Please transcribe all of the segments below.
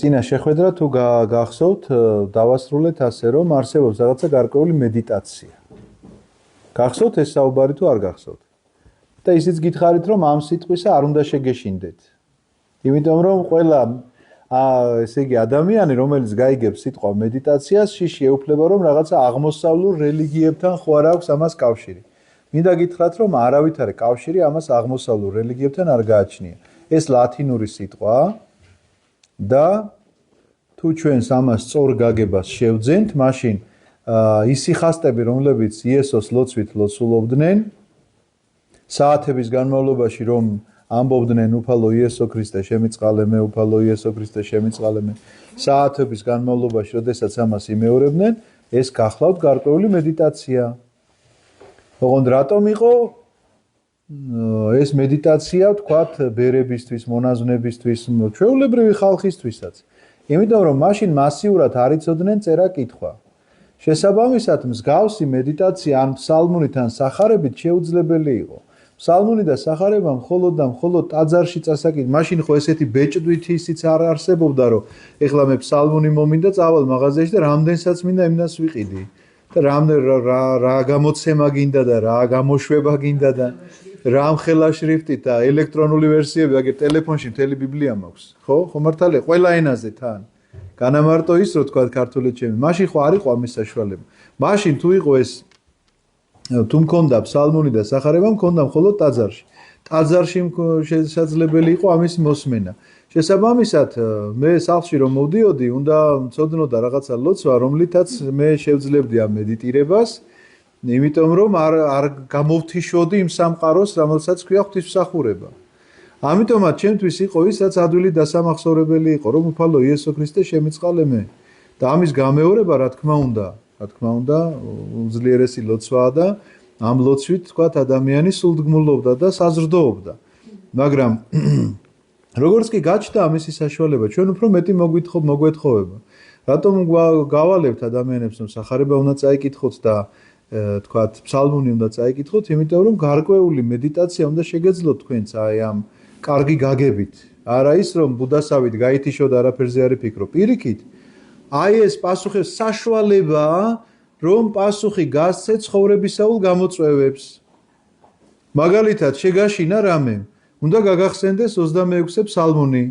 წინა შეხვედრა თუ გახსოვთ, დავასრულეთ ასე, რომ არსებობს რაღაცა გარკვეული მედიტაცია. გახსოვთ ეს საუბარი თუ არ გახსოვთ? და ისიც გითხარით, რომ ამ სიტყვისა არ უნდა შეგეშინდეთ. იმიტომ რომ ყველა ესე იგი ადამიანი, რომელიც გაიგებს სიტყვა მედიტაციას, შიში ეუფლება, რომ რაღაცა აღმოსავლურ რელიგიებთან ხო არ აქვს ამას კავშირი. მინდა გითხრათ, რომ არავითარი კავშირი ამას აღმოსავლურ რელიგიებთან არ გააჩნია. ეს ლათინური სიტყვაა და თუ ჩვენს ამას სწორ გაგებას შევძენთ, მაშინ ისიხასტები, რომლებიც იესოს ლოცვით ლოცულობდნენ, საათების განმავლობაში რომ ამბობდნენ უფალო იესო ქრისტე შემიწყალე მე, უფალო იესო ქრისტე შემიწყალე მე, საათების განმავლობაში, როდესაც ამას იმეორებდნენ, ეს გახლავთ გარკვეული მედიტაცია. ოღონდ რატომ იყო ეს მედიტაცია, ვთქვათ, ბერებისთვის, მონაზვნებისთვის, ჩვეულებრივი ხალხისთვისაც. იმიტომ რომ მაშინ მასიურად არ იცოდნენ წერა-კითხვა. შესაბამისად, მსგავსი მედიტაცია ან ფსალმუნით ან სახარებით შეუძლებელი იყო. ფსალმუნი და სახარება მხოლოდ და მხოლოდ ტაძარში წასაკით, მაშინ ხო ესეთი ბეჭდვითი ისიც არ არსებობდა, რომ ეხლა მე ფსალმუნი მომინდა წავალ მაღაზიაში და რამდენსაც მინდა იმას ვიყიდი. და რა გამოცემა გინდა და რა გამოშვება გინდა და რა მხელა შრიფტით და ელექტრონული ვერსიები, აგერ ტელეფონში მთელი ბიბლია მაქვს. ხო მართალია, ყველა ენაზე თან. განამარტო ის, რომ თქვა ქართულად ჩემი. მაშინ ხო არ იყო ამის საშუალება. მაშინ თუ იყო ეს თუ მქონდა ფსალმუნი და სახარება, მქონდა მხოლოდ ტაძარში. ტაძარში შესაძლებელი იყო ამის მოსმენა. შესაბამისად, მე სახლში რომ მოვდიოდი, უნდა მცოდნოდა რაღაცა ლოცვა, რომლითაც მე შევძლებდი ამ მედიტირებას, იმიტომ რომ არ გამოვთიშოდი იმ სამყაროს, რომელსაც ქვია ღვთისმსახურება. ამიტომაც ჩემთვის იყო ის, რაც ადვილი დასამახსოვრებელი იყო, რომ უფალო იესო ქრისტე შემიწყალე მე. და ამის გამეორება, რა თქმა უნდა, უძლიერესი ლოცვაა და ამ ლოცვით, თქვათ, ადამიანი სულდგმულობდა და საზრდოობდა. მაგრამ როგორც კი გაჩნდა ამისი საშუალება, ჩვენ უფრო მეტი მოგვეთხოვება. რატომ გავალევთ ადამიანებს, რომ სახარება უნდა წაიკითხოთ და თქვათ, ფსალმუნი უნდა წაიკითხოთ, იმიტომ რომ გარკვეული მედიტაცია უნდა შეგეძლოთ თქვენც აი ამ კარგი გაგებით. არა ის, რომ ბუდასავით გაითიშოთ, არაფერზე არ იფიქრო. პირიქით, აი ეს პასუხი საშუალებაა, რომ პასუხი გასცე ცხოვრებისაულ გამოწვევებს. მაგალითად, შეგაშინა რამე, უნდა გაგახსენდეს 26 ფსალმუნი.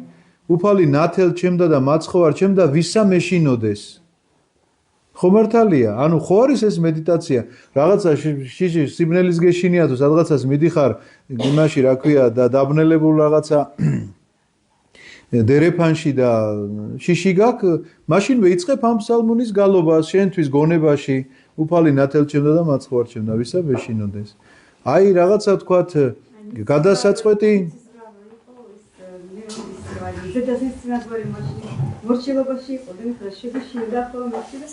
უფალი ნათელ ჩემდა და მაცხოვარ ჩემდა ვისა მეშინოდეს. ხო მართალია, ანუ ხო არის ეს მედიტაცია, რაღაცა შიში სიბნელის გეშინია თუ სადღაცას მიდიხარ იმაში, რა ქვია, და დაბნელებულ რაღაცა დერეფანში და შიში გაქვს, მაშინ ვეიწყებ ამ ფსალმუნის გალობას შენთვის გონებაში, უფალი ნათელ ჩემდა და მაცხოვარ ჩემდა ვისა მეშინოდეს. აი რაღაცა თქვათ გადასაწყვეტი მორჩილობაში იყო და შეგეშინდა და ხო მორჩილე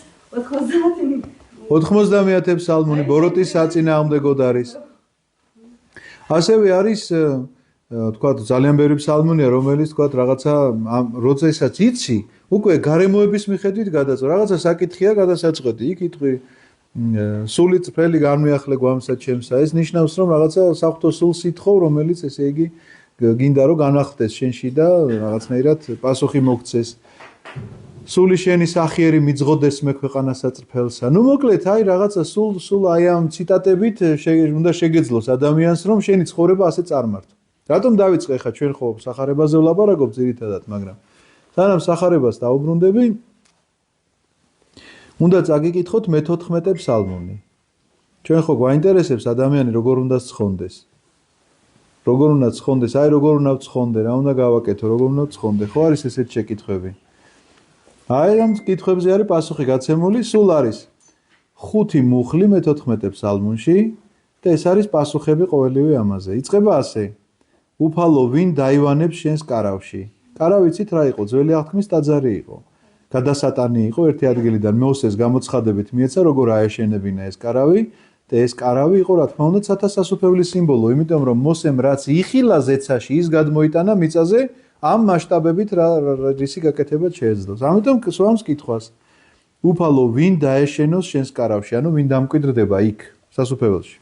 90 ფსალმუნი ბოროტის საწინააღმდეგოდ არის. ასევე არის თქვათ ძალიან ბევრი ფსალმუნია, რომელიც თქვათ რაღაცა როდესაც იცი, უკვე გარემოების მიხედვით გადაწყვეტ. რაღაცა საკითხია გადასაწყვეტი, იქ იტყვი სული წფელი განმეახლე გვამსა ჩემსა. ეს ნიშნავს, რომ რაღაცა საღვთო სულს ითხოვ, რომელიც ესე იგი გინდა რომ განახლდეს შენში და რაღაცნაირად პასუხი მოგცეს. სული შენი სახიერი მიძღოდეს მე ქვეყანასა წრფელსა. ნუ მოკლედ, აი რაღაცა სულ აი ამ ციტატებით უნდა შეგეძლოს ადამიანს, რომ შენი ცხოვრება ასე წარმართო. რატომ დავიწყე ხა ჩვენ ხო სახარებაზე ვლაპარაკობ ძირითადად, მაგრამ სანამ სახარებას დაუბრუნდები, უნდა წაგიკითხოთ მე-14 ფსალმუნი. ჩვენ ხო გვაინტერესებს ადამიანი როგორ უნდა ცხონდეს. როგორ უნდა ცხონდეს, აი როგორ უნდა ცხონდე, რა უნდა გავაკეთო, როგორ უნდა ცხონდე, ხო არის ესეთ შეკითხვები. აი ამ კითხვებზე არის პასუხი გაცემული, სულ არის 5 მუხლი მე-14 ფსალმუნში და ეს არის პასუხები ყოველივე ამაზე. იწყება ასე: უფალო ვინ დაივანებს შენს კარავში. კარავიცით რა იყო? ძველი აღთქმის ტაძარი იყო. გადასატანი იყო ერთი ადგილიდან მოვსეს გამოცხადებით მიეცა როგორ აეშენებინა ეს კარავი და ეს კარავი იყო რა თქმა უნდა ცათასასუფევლის სიმბოლო, იმიტომ რომ მოსემ რაც იხილა ზეცაში ის გადმოიტანა მიწაზე ამ მასშტაბებით რისი გაკეთება შეეძლოს. ამიტომ სვამს კითხვას: უფალო ვინ დაეშენოს შენს კარავში, ანუ ვინ დამკვიდრდება იქ სასუფეველში.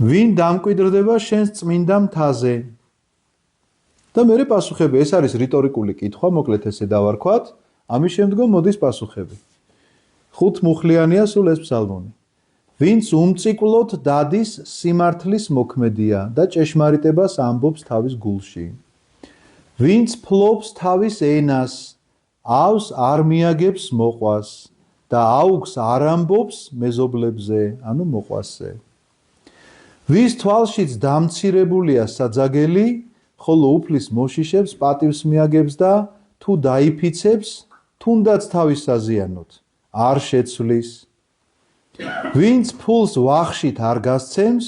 ვინ დამკვიდრდება შენს წმინდა მთაზე. და მე პასუხები, ეს არის რიტორიკული კითხვა, მოკლედ ესე დავარქვათ, ამის შემდგომ მოდის პასუხები. 5 მუხლიანია სულ ეს ფსალმონი. ვინც უმციკლოდ დადის სიმართლის მოქმედია და ჭეშმარიტებას ამბობს თავის გულში. ვინც ფლობს თავის ენას, ავს არ მიაგებს მოყვას და აუგს არ ამბობს მეზობლებზე, ანუ მოყვასზე. ვის თვალშიც დამცირებულია საძაგელი, ხოლო უფლის მოშიშებს პატივს მიაგებს და თუ დაიფიცებს, თუნდაც თავის საზიანოდ არ შეცვლის. ვინც ფულს ვახშით არ გასცემს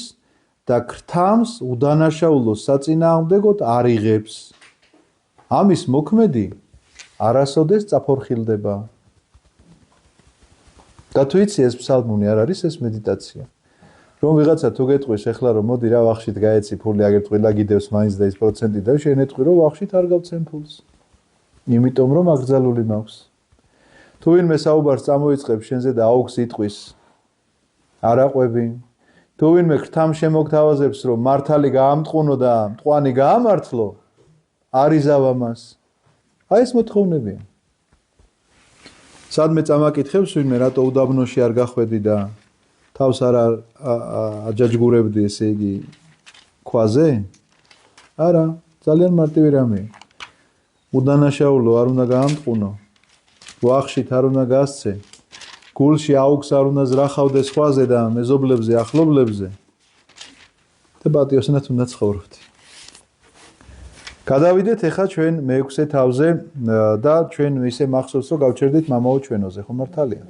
და ქრთამს უდანაშაულოს საწინააღმდეგოდ არ იღებს. ამის მოქმედი არასოდეს წაფორხილდება. და თუ იცი ეს ფსალმუნი არ არის ეს მედიტაცია. რომ ვიღაცა თუ გეტყვის ეხლა რომ მოდი რა ვახშით გაეცი ფული აგერტყვილა გიდევს მაინც და ის პროცენტი და შენ ეტყვი რომ ვახშით არ გავცემ ფულს. იმიტომ რომ აკრძალული მაქვს. თუ ვინმე საუბარს წამოიწყებს შენზე და აუგს იტყვის არ აყვები. თუ ვინმე ქრთამ შემოგთავაზებს რომ მართალი გაამტყუნო და მტყვანი გაამართლო, არ იზავ ამას. აი ეს მოთხოვნებია. სადმე წამაკითხებს ვინმე რატო უდაბნოში არ გახვედი და თავს არ აჯაჯგურებდი, ესე იგი ქვაზე? არა, ძალიან მარტივი რამეა. უდანაშაულო არ უნდა გაამტყუნო, ვახშით არ უნდა გასცე, გულში აუგს არ უნდა ზრახავდეს სხვაზე და მეზობლებზე, ახლობლებზე და პატიოსნად უნდა ცხოვრობდი. გადავიდეთ ახლა ჩვენ მე-6 თავზე და ჩვენ ისე მახსოვს რომ გავჩერდით მამაო ჩვენოზე, ხო მართალია?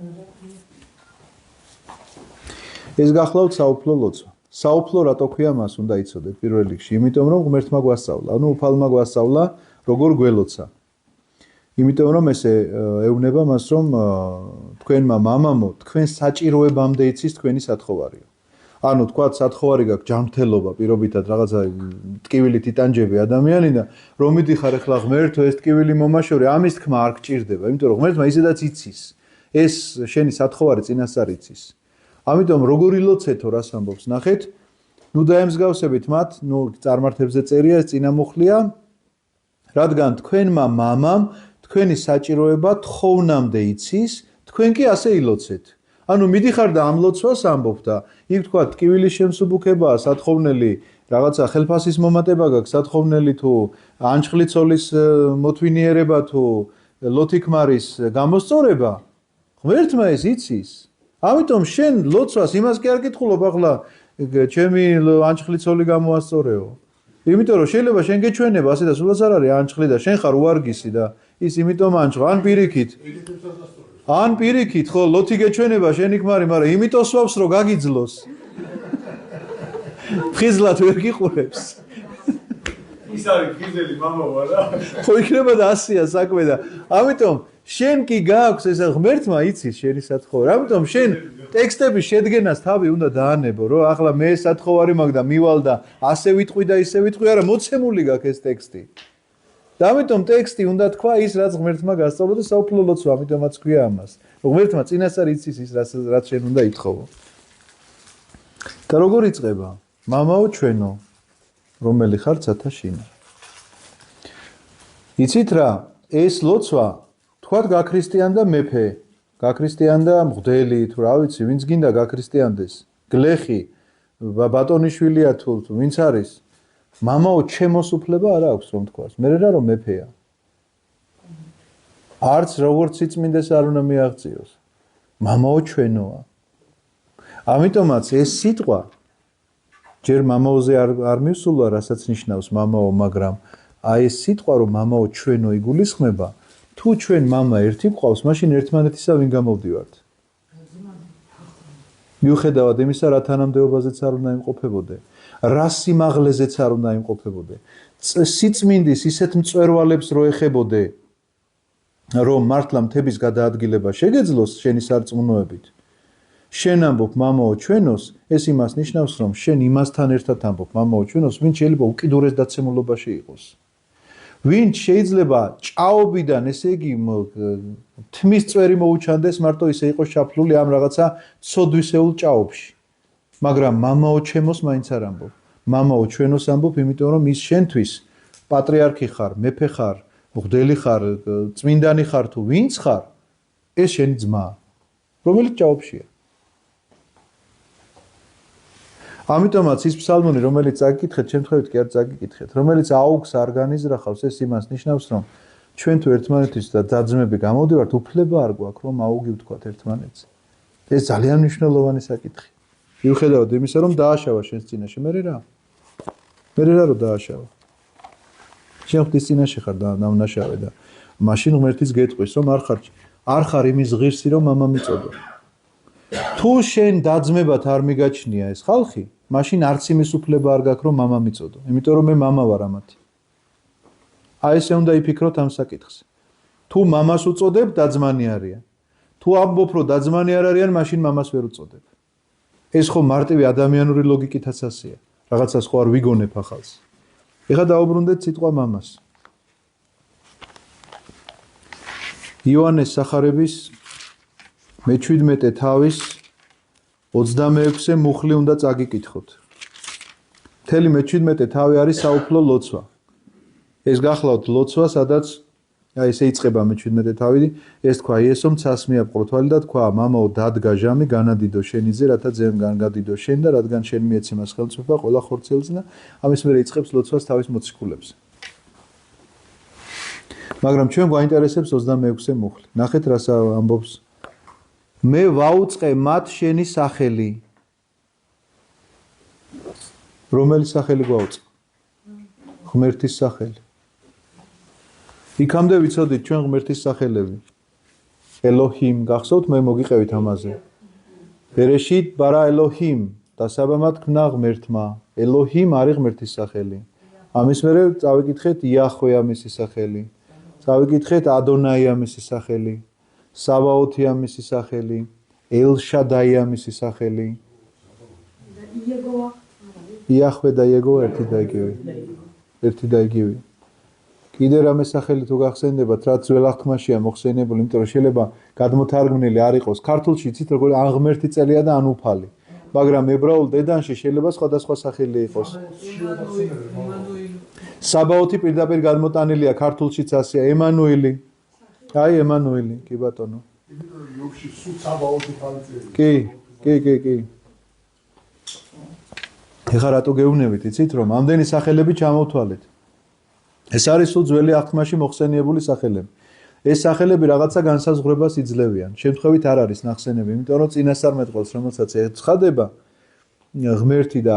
ეს გახლავთ საუფლო ლოცვა. საუფლო რატო ქვია მას უნდა იცოდეთ პირველ რიგში, იმიტომ რომ ღმერთმა გვასწავლა, ანუ უფალმა გვასწავლა როგორ გველოცა. იმიტომ რომ ესე ეუბნება მას რომ თქვენმა მამამო თქვენ საჭიროებამდე იცის თქვენი სათხოვარიო. ანუ თქვათ სათხოვარი გაქვს ჯანმრთელობა პირობითად რაღაცა ტკივილით იტანჯები ადამიანი და რომ მიდიხარ ახლა ღმერთო ეს ტკივილი მომაშორე ამის თქმა არ გჭირდება, იმიტომ რომ ღმერთმა ისედაც იცის. ეს შენი სათხოვარი წინასწარ იცის. ამიტომ როგორი ლოცეთო რას ამბობს ნახეთ, ნუ დაემსგავსებით მათ, ნუ წარმართებზე წერია ეს წინამუხლია, რადგან თქვენმა მამამ თქვენი საჭიროება თხოვნამდე იცის, თქვენ კი ასე ილოცეთ. ანუ მიდიხარ და ამ ლოცვას ამბობ და იქ თქვა ტკივილის შემსუბუქებაა სათხოვნელი, რაღაცა ხელფასის მომატება გაქვს სათხოვნელი თუ ანჩხლიცოლის მოთვინიერება თუ ლოთიქმარის გამოსწორება, ღმერთმა ეს იცის. ამიტომ შენ ლოცვას იმას კი არ გითხულობ ახლა ჩემი ანჩხლიცოლი გამოასწორეო. იმიტომ რომ შეიძლება შენ გეჩვენება ასე და სულაც არ არის ანჩხლი და შენ ხარ უარგისი და ის იმიტომ ანჩხა ან პირიქით ხო ლოთი გეჩვენება შენ იქ მაგრამ იმიტომ სვავს რომ გაგიძლოს. ფხიზლად ვერ გიყურებს. ის არის ფხიზელი მამა ვარა. ხო იქნება და ასია საქმე და ამიტომ შენ კი გააქვს ეს ღმერთმა იცის შენი სათხოვარი. ამიტომ შენ ტექსტების შედგენას თავი უნდა დაანებო, რომ ახლა მე სათხოვარი მაქვს და მივალ და ასე ვიტყვი და ისე ვიტყვი, არა მოცემული გაქვს ეს ტექსტი. და ამიტომ ტექსტი უნდა თქვა ის რაც ღმერთმა გასწავლა და საუფლო ლოცვა, ამიტომაც ქვია ამას. ღმერთმა წინასწარ იცის ის რაც შენ უნდა ითხოვო. და როგორ იწყება? მამაო ჩვენო, რომელი ხარ ცათა შინა. იცით რა, ეს ლოცვა თქვათ გაქრისტიანდა მეფე, გაქრისტიანდა მღვდელი, თუ რა ვიცი, ვინც გინდა გაქრისტიანდეს, გლეხი, ბატონიშვილია თუ ვინც არის, მამაო ჩემოს უფლება არ აქვს რომ თქვას, მე რა რომ მეფეა. არც როგორც სიწმინდეს არ უნდა მიაღწიოს. მამაო ჩვენოა. ამიტომაც ეს სიტყვა ჯერ მამაოზე არ მივსულა, რასაც ნიშნავს მამაო, მაგრამ აი ეს სიტყვა რომ მამაო ჩვენო იგულისხმება, თუ ჩვენ მამა ერთი გვყავს, მაშინ ერთმანეთისა ვინ გამოვდივართ? მიუხედავად იმისა, რა თანამდებობაზეც არ უნდა იმყოფებოდე, რა სიმაღლეზეც არ უნდა იმყოფებოდე, სიწმინდის ისეთ მწვერვალებს რო ეხებოდე, რომ მართლა მთების გადაადგილება შეგეძლოს შენი სარწმუნოებით. შენ ამბობ მამაო ჩვენოს, ეს იმას ნიშნავს, რომ შენ იმასთან ერთად ამბობ მამაო ჩვენოს, ვინც შეიძლება უკიდურეს დაცემულობაში იყოს. ვინც შეიძლება ჭაობიდან, ესე იგი, თმის წვერი მოუჩანდეს, მარტო ისე იყოს ჩაფლული ამ რაღაცა ცოდვისეულ ჭაობში. მაგრამ მამაო ჩემოს მაინც არ ამბობ. მამაო ჩვენოს ამბობ, იმიტომ რომ ის შენთვის პატრიარქი ხარ, მეფე ხარ, მღვდელი ხარ, წმინდანი ხარ თუ ვინც ხარ, ეს შენი ძმა, რომელიც ჭაობშია. ამიტომაც ის ფსალმუნი, რომელიც წაგიკითხეთ, შემთხვევით კი არ წაგიკითხეთ, რომელიც აუგს არ განიზრახავს, ეს იმას ნიშნავს, რომ ჩვენ თუ ერთმანეთის და დაძმები გამოვდივართ, უფლება არ გვაქვს, რომ აუგი ვთქვათ ერთმანეთს. ეს ძალიან მნიშვნელოვანი საკითხია. მიუხედავად იმისა, რომ დააშავა შენს წინაშე, მე რა რომ დააშავა. შენ ხდის წინაშე ხარ და ნავნაშავე და მაშინ ღმერთიც გეტყვის, რომ არ ხარ იმის ღირსი, რომ მამა მიწოდო. თუ შენ დაძმებად არ მიგაჩნია ეს ხალხი, მაშინ არც იმის უფლება არ გაქვს, რომ მამა მიწოდო, იმიტომ რომ მე მამა ვარ ამათი. აი ესე უნდა იფიქროთ ამ საკითხს. თუ მამას უწოდებ, დაძმანი არიან. თუ ამბობ, რომ დაძმანი არ არიან, მაშინ მამას ვერ უწოდებ. ეს ხო მარტივი ადამიანური ლოგიკითაც ასეა. რაღაცას ხო არ ვიგონებ ახალს. ეხლა დაუბრუნდეთ სიტყვა მამას. იოანეს სახარების მე-17 თავის 26 მუხლი უნდა წაგიკითხოთ. მთელი მე-17 თავი არის საუფლო ლოცვა. ეს გახლავთ ლოცვა, სადაც აი ესე იწყება მე-17 თავი, ეს თქვა იესომ ცასმია პყრთვალი და თქვა მამაო დადგა ჟამი განადიდო შენიზე, რათა ძემ განგადიდო შენ და რადგან შენ მიეცემას ხელმწიფება ყველა ხორცელზე და ამის მერე იწყებს ლოცვას თავის მოციქულებს. მაგრამ ჩვენ გვაინტერესებს 26 მუხლი. ნახეთ რას ამბობს. მე ვაუწყე მათ შენი სახელი. რომელი სახელი გვაუწყე? ღმერთის სახელი. იქამდე ვიცოდით ჩვენ ღმერთის სახელები. ელოჰიმ, გახსოვთ, მე მოგიყევით ამაზე. ბერეშით ბარა ელოჰიმ, დასაბამად ქნა ღმერთმა. ელოჰიმ არის ღმერთის სახელი. ამის მერე წავიკითხეთ იახვე ამისი სახელი. წავიკითხეთ ადონაი ამისი სახელი. საბაოთი ამისი სახელი. ელშადაი ამისი სახელი. იახვე და იეგოვა ერთი და იგივე. ერთი და იგივე. კიდე რამე სახელი თუ გახსენდებათ, რაც ძველ აღთქმაშია მოხსენიებული, იმიტომ რომ შეიძლება გადმოთარგმნილი არ იყოს. ქართულში იცით როგორ ან ღმერთი წერია და ან უფალი. მაგრამ ებრაულ დედანში შეიძლება სხვადასხვა სახელი იყოს. საბაოთი პირდაპირ გადმოტანილია ქართულშიც ასეა ემანუელი. აი ემანუელი, კი ბატონო. კი. ეხლა რატო გეუბნებით, იცით რომ ამდენი სახელები ჩამოვთვალეთ. ეს არის სულ ძველი აღთქმაში მოხსენიებული სახელები. ეს სახელები რაღაცა განსაზღვრებას იძლევიან. შემთხვევით არ არის ნახსენები, იმიტომ რომ წინასწარმეტყველს, რომელსაც ეცხადება ღმერთი და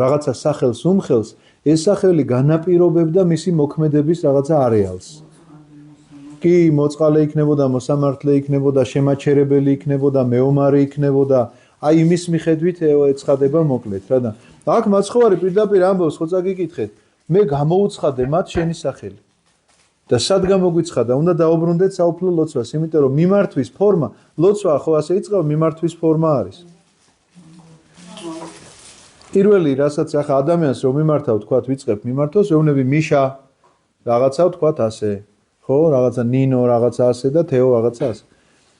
რაღაცა სახელს უმხელს, ეს სახელი განაპირობებდა მისი მოქმედების რაღაცა არეალს. კი, მოწყალე იქნებოდა, მოსამართლე იქნებოდა, შემაჩერებელი იქნებოდა, მეომარი იქნებოდა, აი იმის მიხედვით ეცხადება მოკლედ, რა და აქ მაცხოვარი პირდაპირ ამბობს, ხო წაგიკითხეთ, მე გამოუცხადე მათ შენი სახელი. და სად გამოგვიცხადა? უნდა დაუბრუნდეთ საუფლო ლოცვას, იმიტომ რომ მიმართვის ფორმა, ლოცვა ხო ასე იწყება, მიმართვის ფორმა არის. პირველი, რასაც ახლა ადამიანს რომ მიმართავ, თქვათ, ვიწყებ მიმართოს, ეუბნები მიშა, რაღაცა ვთქვათ ასე, ხო, რაღაცა ნინო, რაღაცა ასე და თეო, რაღაცა ასე.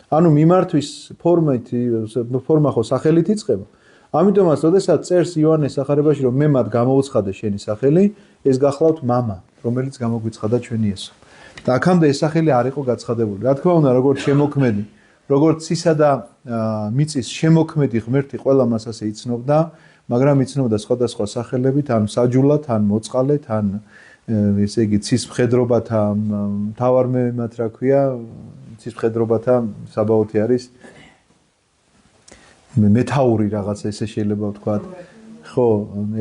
ანუ მიმართვის ფორმა ხო სახელით იწყება. ამიტომაც, როდესაც წერს იოანეს სახარებაში, რომ მე მათ გამოუცხადე შენი სახელი, ეს გახლავთ მამა, რომელიც გამოგვიცხადა ჩვენი იესო. და აქამდე ეს სახელი არ იყო გაცხადებული. რა თქმა უნდა, როგორც შემოქმედი, როგორც ცისა და მიწის შემოქმედი ღმერთი ყველა მას ასე იცნობდა, მაგრამ იცნობდა სხვადასხვა სახელებით, ან საჯულად, ან მოწყალეთ, ან ესე იგი ცის მხედრობათა მთავარმე მათ რა ქვია, ცის მხედრობათა საბაოთი არის მეთაური რაღაცა ესე შეიძლება ვთქვათ. ხო,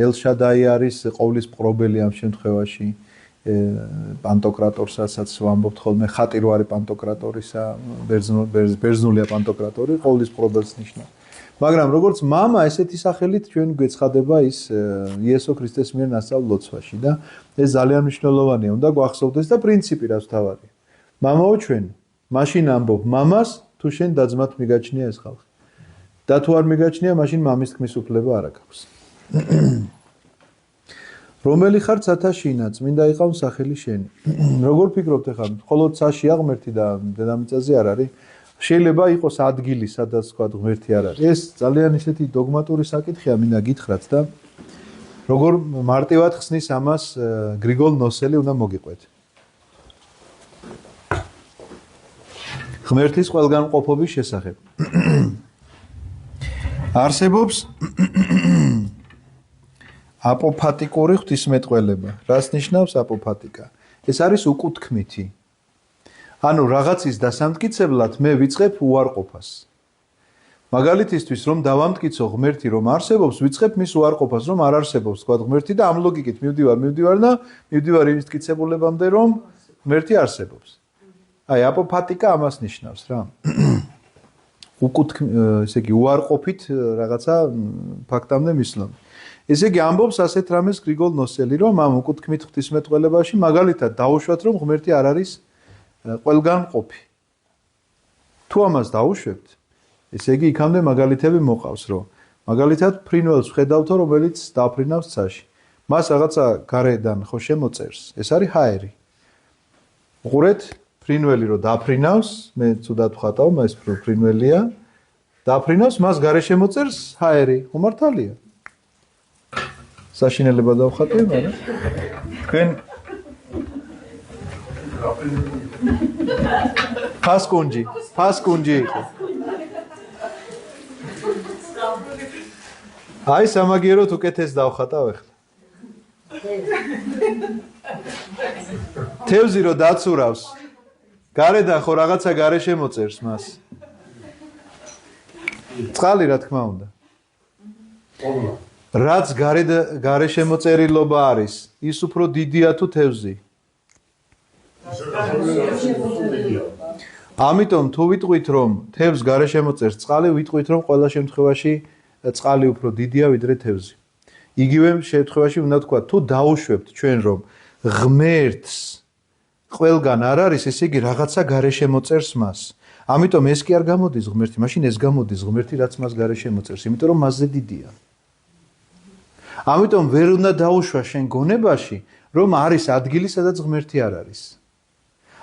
ელშადაი არის ყოვლის მყრობელი ამ შემთხვევაში. პანტოკრატორსაც ვამბობთ ხოლმე, ხატი რო არის პანტოკრატორისა, ბერძნულია პანტოკრატორი, ყოვლის მყრობელს ნიშნავს. მაგრამ როგორც მამა, ესეთი სახელით ჩვენ გვეცხადება ის იესო ქრისტეს მიერ ნასწავლ ლოცვაში და ეს ძალიან მნიშვნელოვანია, უნდა გვახსოვდეს და პრინციპი რაც თავარია. მამაო ჩვენ, მაშინ ამბობ მამას, თუ შენ დაძმათ მიგაჩნია ეს ხალხი. და თუ არ მიგაჩნია, მაშინ მამის თქმის უფლება არ აქვს. რომელი ხარ ცათაშინა, წმინდა იყავ სახელი შენი. როგორ ფიქრობთ ახლა, მხოლოდ ცაშია ღმერთი და დედამიწაზე არ არის? შეიძლება იყოს ადგილი, სადაც თქვა ღმერთი არ არის. ეს ძალიან ისეთი დოგმატური საკითხია, მინდა გითხრათ და როგორ მარტივად ხსნის ამას გრიგოლ ნოსელი უნდა მოგიყვეთ. ღმერთის ყველგანმყოფობის შესახებ. არსებობს აპოფატიკური ღვთისმეტყველება. რას ნიშნავს აპოფატიკა? ეს არის უკუთქმითი. ანუ რაღაცის დასამტკიცებლად მე ვიწყებ უარყოფას. მაგალითისთვის რომ დავამტკიცო ღმერთი რომ არსებობს, ვიწყებ მის უარყოფას რომ არ არსებობს, თქვა ღმერთი და ამ ლოგიკით მივდივარ და მივდივარ იმის მტკიცებულებამდე რომ ღმერთი არსებობს. აი აპოფატიკა ამას ნიშნავს რა. ესე იგი უარყოფით რაღაცა ფაქტამდე მისვლამი. ესე იგი ამბობს ასეთ რამეს გრიგოლ ნოსელი რომ ამ უკუთქმით ღვთისმეტყველებაში მაგალითად დაუშვათ რომ ღმერთი არ არის ყველგანმყოფი. თუ ამას დაუშვებთ, ესე იგი იქამდე მაგალითები მოყავს, რომ მაგალითად ფრინველს ვხედავთო, რომელიც დაფრინავს ცაში. მას რაღაცა გარედან ხო შემოწერს. ეს არის ჰაერი. უყურეთ, ფრინველი რო დაფრინავს, მე ცუდად ვხატავ, ეს ფრინველია. დაფრინავს, მას გარე შემოწერს ჰაერი. ხომართალია. საშინელება დავხატე, მაგრამ თქვენ ფასკუნჯი იყო. აი სამაგიეროდ უკეთეს დავხატავ ახლა. თევზი რო დაცურავს, გარედან ხო რაღაცა გარე შემოწერს მას. წყალი რა თქმა უნდა. რაც გარე შემოწერილობა არის, ის უფრო დიდია თუ თევზი. ამიტომ თუ ვიტყვით რომ თევზს გარე შემოწერს წყალი, ვიტყვით რომ ყველა შემთხვევაში წყალი უფრო დიდია ვიდრე თევზი. იგივე შემთხვევაში უნდა ვთქვა, თუ დაუშვებთ ჩვენ რომ ღმერთს ყველგან არ არის, ესე იგი რაღაცა გარე შემოწერს მას. ამიტომ ეს კი არ გამოდის ღმერთი, მაშინ ეს გამოდის ღმერთი, რაც მას გარე შემოწერს, იმიტომ რომ მასზე დიდია. ამიტომ ვერ უნდა დაუშვა შენ გონებაში, რომ არის ადგილი, სადაც ღმერთი არ არის.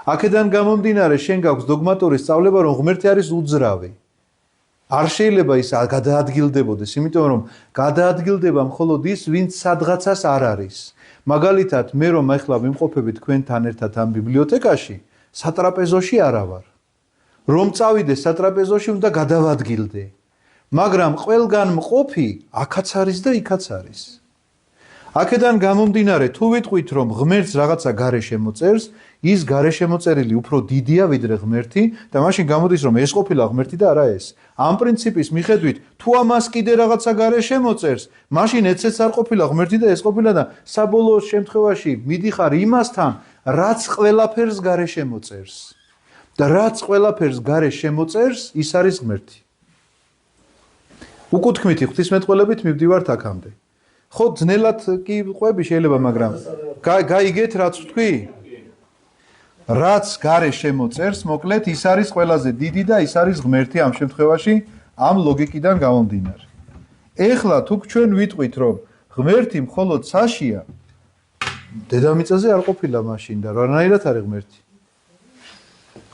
აქედან გამომდინარე, შენ გაქვს დოგმატური სწავლება, რომ ღმერთი არის უძრავი. არ შეიძლება ის გადაადგილდებოდეს, იმიტომ რომ გადაადგილდება მხოლოდ ის, ვინც სადღაცას არ არის. მაგალითად, მე რომ ახლა ვიმყოფები თქვენთან ერთად ამ ბიბლიოთეკაში, სატრაპეზოში არა ვარ. რომ წავიდე სატრაპეზოში, უნდა გადავადგილდე. მაგრამ ყველგან მყოფი აქაც არის და იქაც არის. აქედან გამომდინარე, თუ ვიტყვით, რომ ღმერთს რაღაცა გარე შემოწერს, ის გარე შემოწერილი უფრო დიდია ვიდრე ღმერთი და მაშინ გამოდის, რომ ეს ყოფილა ღმერთი და არა ეს. ამ პრინციპის მიხედვით, თუ ამას კიდე რაღაცა გარე შემოწერს, მაშინ ეცეც არ ყოფილა ღმერთი და ეს ყოფილა და საბოლოო შემთხვევაში მიდიხარ იმასთან, რაც ყველაფერს გარე შემოწერს. და რაც ყველაფერს გარე შემოწერს, ის არის ღმერთი. უკუთქმითი ღვთისმეტყველებით მივდივართ აქამდე. ხო, ძნელად კი ყვები შეიძლება, მაგრამ გაიგეთ რაც ვთქვი? რაც გარე შემოწერს, მოკლედ ის არის ყველაზე დიდი და ის არის ღმერთი ამ შემთხვევაში, ამ ლოგიკიდან გამომდინარე. ეხლა თუ ჩვენ ვიტყვით, რომ ღმერთი მხოლოდ საშია, დედამიწაზე არ ყოფილა მაშინ და რანაირად არის ღმერთი?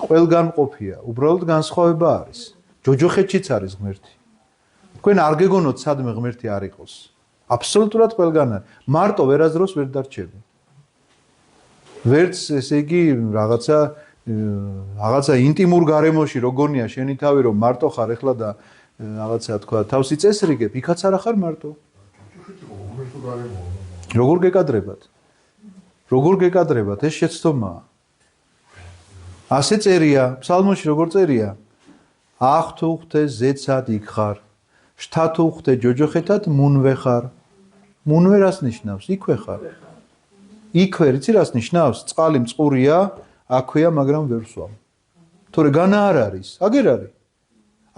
ყველგან ყოფია, უბრალოდ განსხვავება არის. ჯოჯოხეთშიც არის ღმერთი. თქვენ არ გეგონოთ სადმე ღმერთი არ იყოს. აბსოლუტურად ყველგან არის. მარტო ვერასდროს ვერ დარჩები. ვერც ესე იგი რაღაცა ინტიმურ გარემოში როგორია შენი თავი რომ მარტო ხარ ახლა და რაღაცა თქვა თავსი წესრიგებ, იქაც არ ხარ მარტო. როგორ გეკადრებათ? როგორ გეკადრებათ? ეს შეცდომაა. ასე წერია, ფსალმოში როგორ წერია? ახ თუ ხვდე ზეცად იქ ხარ. შთა თუ ხვდე ჯოჯოხეთად მუნვე ხარ. მუნვე რას ნიშნავს? იქვე ხარ. იქვე რიცი რას ნიშნავს? წყალი მწყურია, აქვეა, მაგრამ ვერ ვსვამ. თორე განა არ არის, აგერ არის.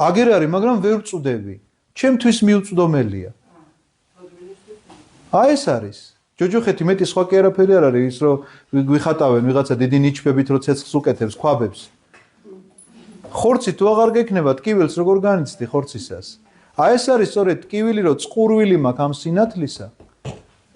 აგერ არის, მაგრამ ვერ ვწუდები. ჩემთვის მიუწვდომელია. აი ეს არის. ჯოჯოხეთი მეტი სხვა კი არაფერი არ არის, ის რომ გვიხატავენ ვიღაცა დიდი ნიჩბებით, რო ცეცხლს უკეთებს, ქვაბებს. ხორცი თუ აღარ გექნება, ტკივილს როგორ განიცდი ხორცისას? აი ეს არის სწორედ ტკივილი, რომ წყურვილი მაქვს ამ სინათლისა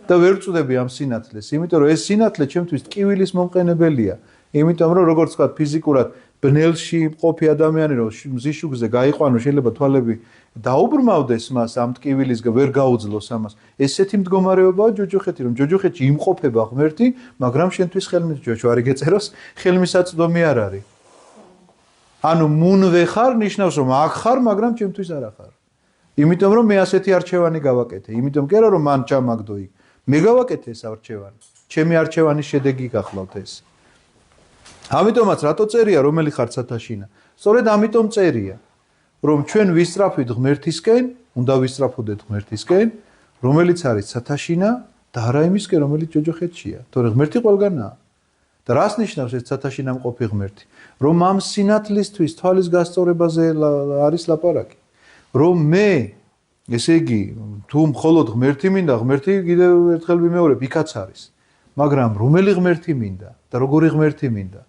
და ვერ ვწუდები ამ სინათლეს, იმიტომ რომ ეს სინათლე ჩემთვის ტკივილის მომყენებელია. იმიტომ რომ როგორც ვთქვათ, ფიზიკურად ბნელში მყოფი ადამიანი რომ მზის შუქზე გაიყვანო შეიძლება თვალები დაუბრმავდეს მას ამ ტკივილისგან ვერ გაუძლოს ამას ესეთი მდგომარეობაა ჯოჯოხეთი რომ ჯოჯოხეთში იმყოფება ღმერთი მაგრამ შენთვის ხელმისაწვდომი გეწეროს ხელმისაწვდომი არ არის ანუ მუნვე ხარ ნიშნავს რომ აქ ხარ მაგრამ ჩემთვის არ ხარ იმიტომ რომ მე ასეთი არჩევანი გავაკეთე იმიტომ კი არა რომ მან ჩამაგდო იქ მე გავაკეთე ეს არჩევანი ჩემი არჩევანის შედეგი გახლავთ ეს ამიტომაც რატო წერია რომელი ხარ ცათაშინა სწორედ ამიტომ წერია რომ ჩვენ ვისწრაფვით ღმერთისკენ უნდა ვისწრაფოდეთ ღმერთისკენ რომელიც არის ცათაშინა და არა იმისკენ რომელიც ჯოჯოხეთშია თორე ღმერთი ყველგანაა და რას ნიშნავს ეს ცათაშინა მყოფი ღმერთი რომ ამ სინათლისთვის თვალის გასწორებაზე არის ლაპარაკი რომ მე ესე იგი თუ მხოლოდ ღმერთი მინდა ღმერთი კიდევ ერთხელ ვიმეორებ იქაც არის მაგრამ რომელი ღმერთი მინდა და როგორი ღმერთი მინდა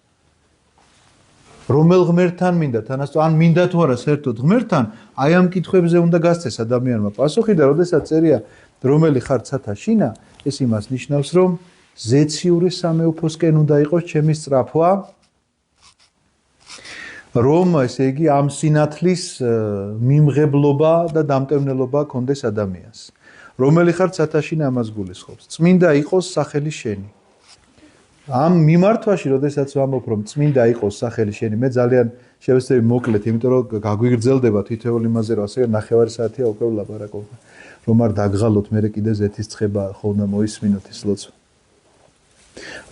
რომელ ღმერთთან მინდა თანასწორ ან მინდა თუ არა საერთოდ ღმერთთან აი ამ კითხვებზე უნდა გასცეს ადამიანმა პასუხი და როდესაც წერია რომელი ხარ ცათაშინა ეს იმას ნიშნავს რომ ზეციური სამეუფოსკენ უნდა იყოს ჩემი სწრაფვა რომ ესე იგი ამ სინათლის მიმღებლობა და დამტევნელობა კონდეს ადამიანს რომელი ხარ ცათაშინა ამას გულისხმობს წმინდა იყოს სახელი შენი ამ მიმართვაში როდესაც ვამბობ რომ წმინდა იყოს სახელი შენი მე ძალიან შევეცდები მოკლედ იმიტომ რომ გაგვიგრძელდება თითოეულ იმაზე რომ ასე ნახევარი საათია უკვე ვლაპარაკობ რომ არ დაგღალოთ მე კიდე ზეთის ცხება ხოლმე მოისმინოთ ის ლოცვა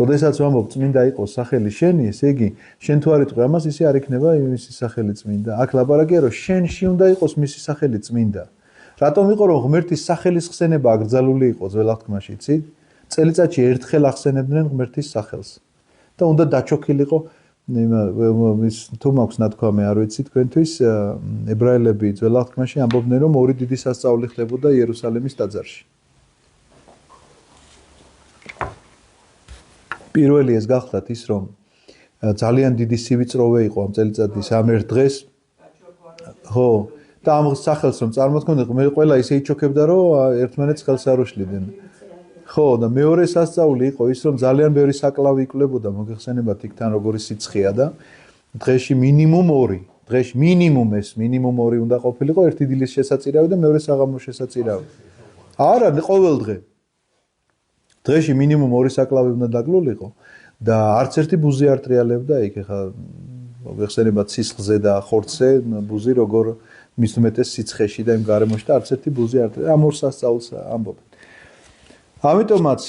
როდესაც ვამბობ წმინდა იყოს სახელი შენი ესე იგი შენ თუ არ იტყვი ამას ისე არ იქნება მისი სახელი წმინდა აქ ლაპარაკია რომ შენში უნდა იყოს მისი სახელი წმინდა რატომ იყო რომ ღმერთის სახელის ხსენება აკრძალული იყო ძველ აღთქმაში იცით წელიწადში ერთხელ ახსენებდნენ ღმერთის სახელს და უნდა დაჩოქილიყო ის თუ მაქვს ნათქვამი არ ვიცი თქვენთვის ებრაელები ძველ აღთქმაში ამბობდნენ რომ ორი დიდი სასწაული ხდებოდა იერუსალიმის ტაძარში პირველი ეს გახლავთ ის რომ ძალიან დიდი სივიწროვე იყო ამ წელიწადის ამ ერთ დღეს ხო და ამ სახელს რომ წარმოთქვამდნენ მე ყველა ისე იჩოქებდა რომ ერთმანეთს ხელს არ უშლიდნენ ხო და მეორე სასწაული იყო ის რომ ძალიან ბევრი საკლავი იკლებოდა მოგეხსენებათ იქთან როგორი სიცხეა და დღეში მინიმუმ 2 დღეში მინიმუმ 2 უნდა ყოფილიყო ერთი დილის შესაწირავი და მეორე საღამოს შესაწირავი არა ყოველ დღე დღეში მინიმუმ 2 საკლავი უნდა დაგლულიყო და არც ერთი ბუზი არ ტრიალებდა იქ ხა მოგეხსენებათ სისხლზე და ხორცზე ბუზი როგორ მის უმეტეს სიცხეში და იმ გარემოში და არც ერთი ბუზი არ ამ ორ სასწაულს ამბობ ამიტომაც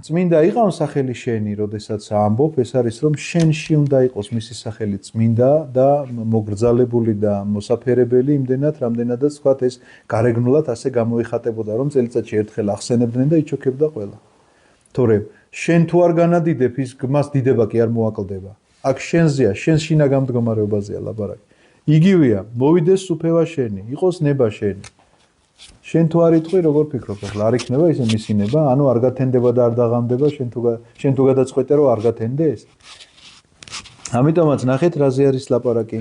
წმინდა იყავს სახელი შენი, როდესაც ამბობ, ეს არის რომ შენში უნდა იყოს მისი სახელი წმინდა და მოგრძალებული და მოსაფერებელი იმდენად, რამდენადაც თქვათ ეს გარეგნულად ასე გამოიხატებოდა, რომ წელიწადში ერთხელ ახსენებდნენ და იჩოქებდა ყველა. თორემ შენ თუ არ განადიდებ ის გმას დიდება კი არ მოაკლდება. აქ შენზეა, შენ შინაგან მდგომარეობაზეა ლაპარაკი. იგივეა, მოვიდეს სუფევა შენი, იყოს ნება შენი. შენ თუ არ იტყვი როგორ ფიქრობ ახლა არ იქნება ისე მისინება ანუ არ გათენდება და არ დაღამდება შენ თუ გადაწყვეტე რომ არ გათენდეს ამიტომაც ნახეთ რაზე არის ლაპარაკი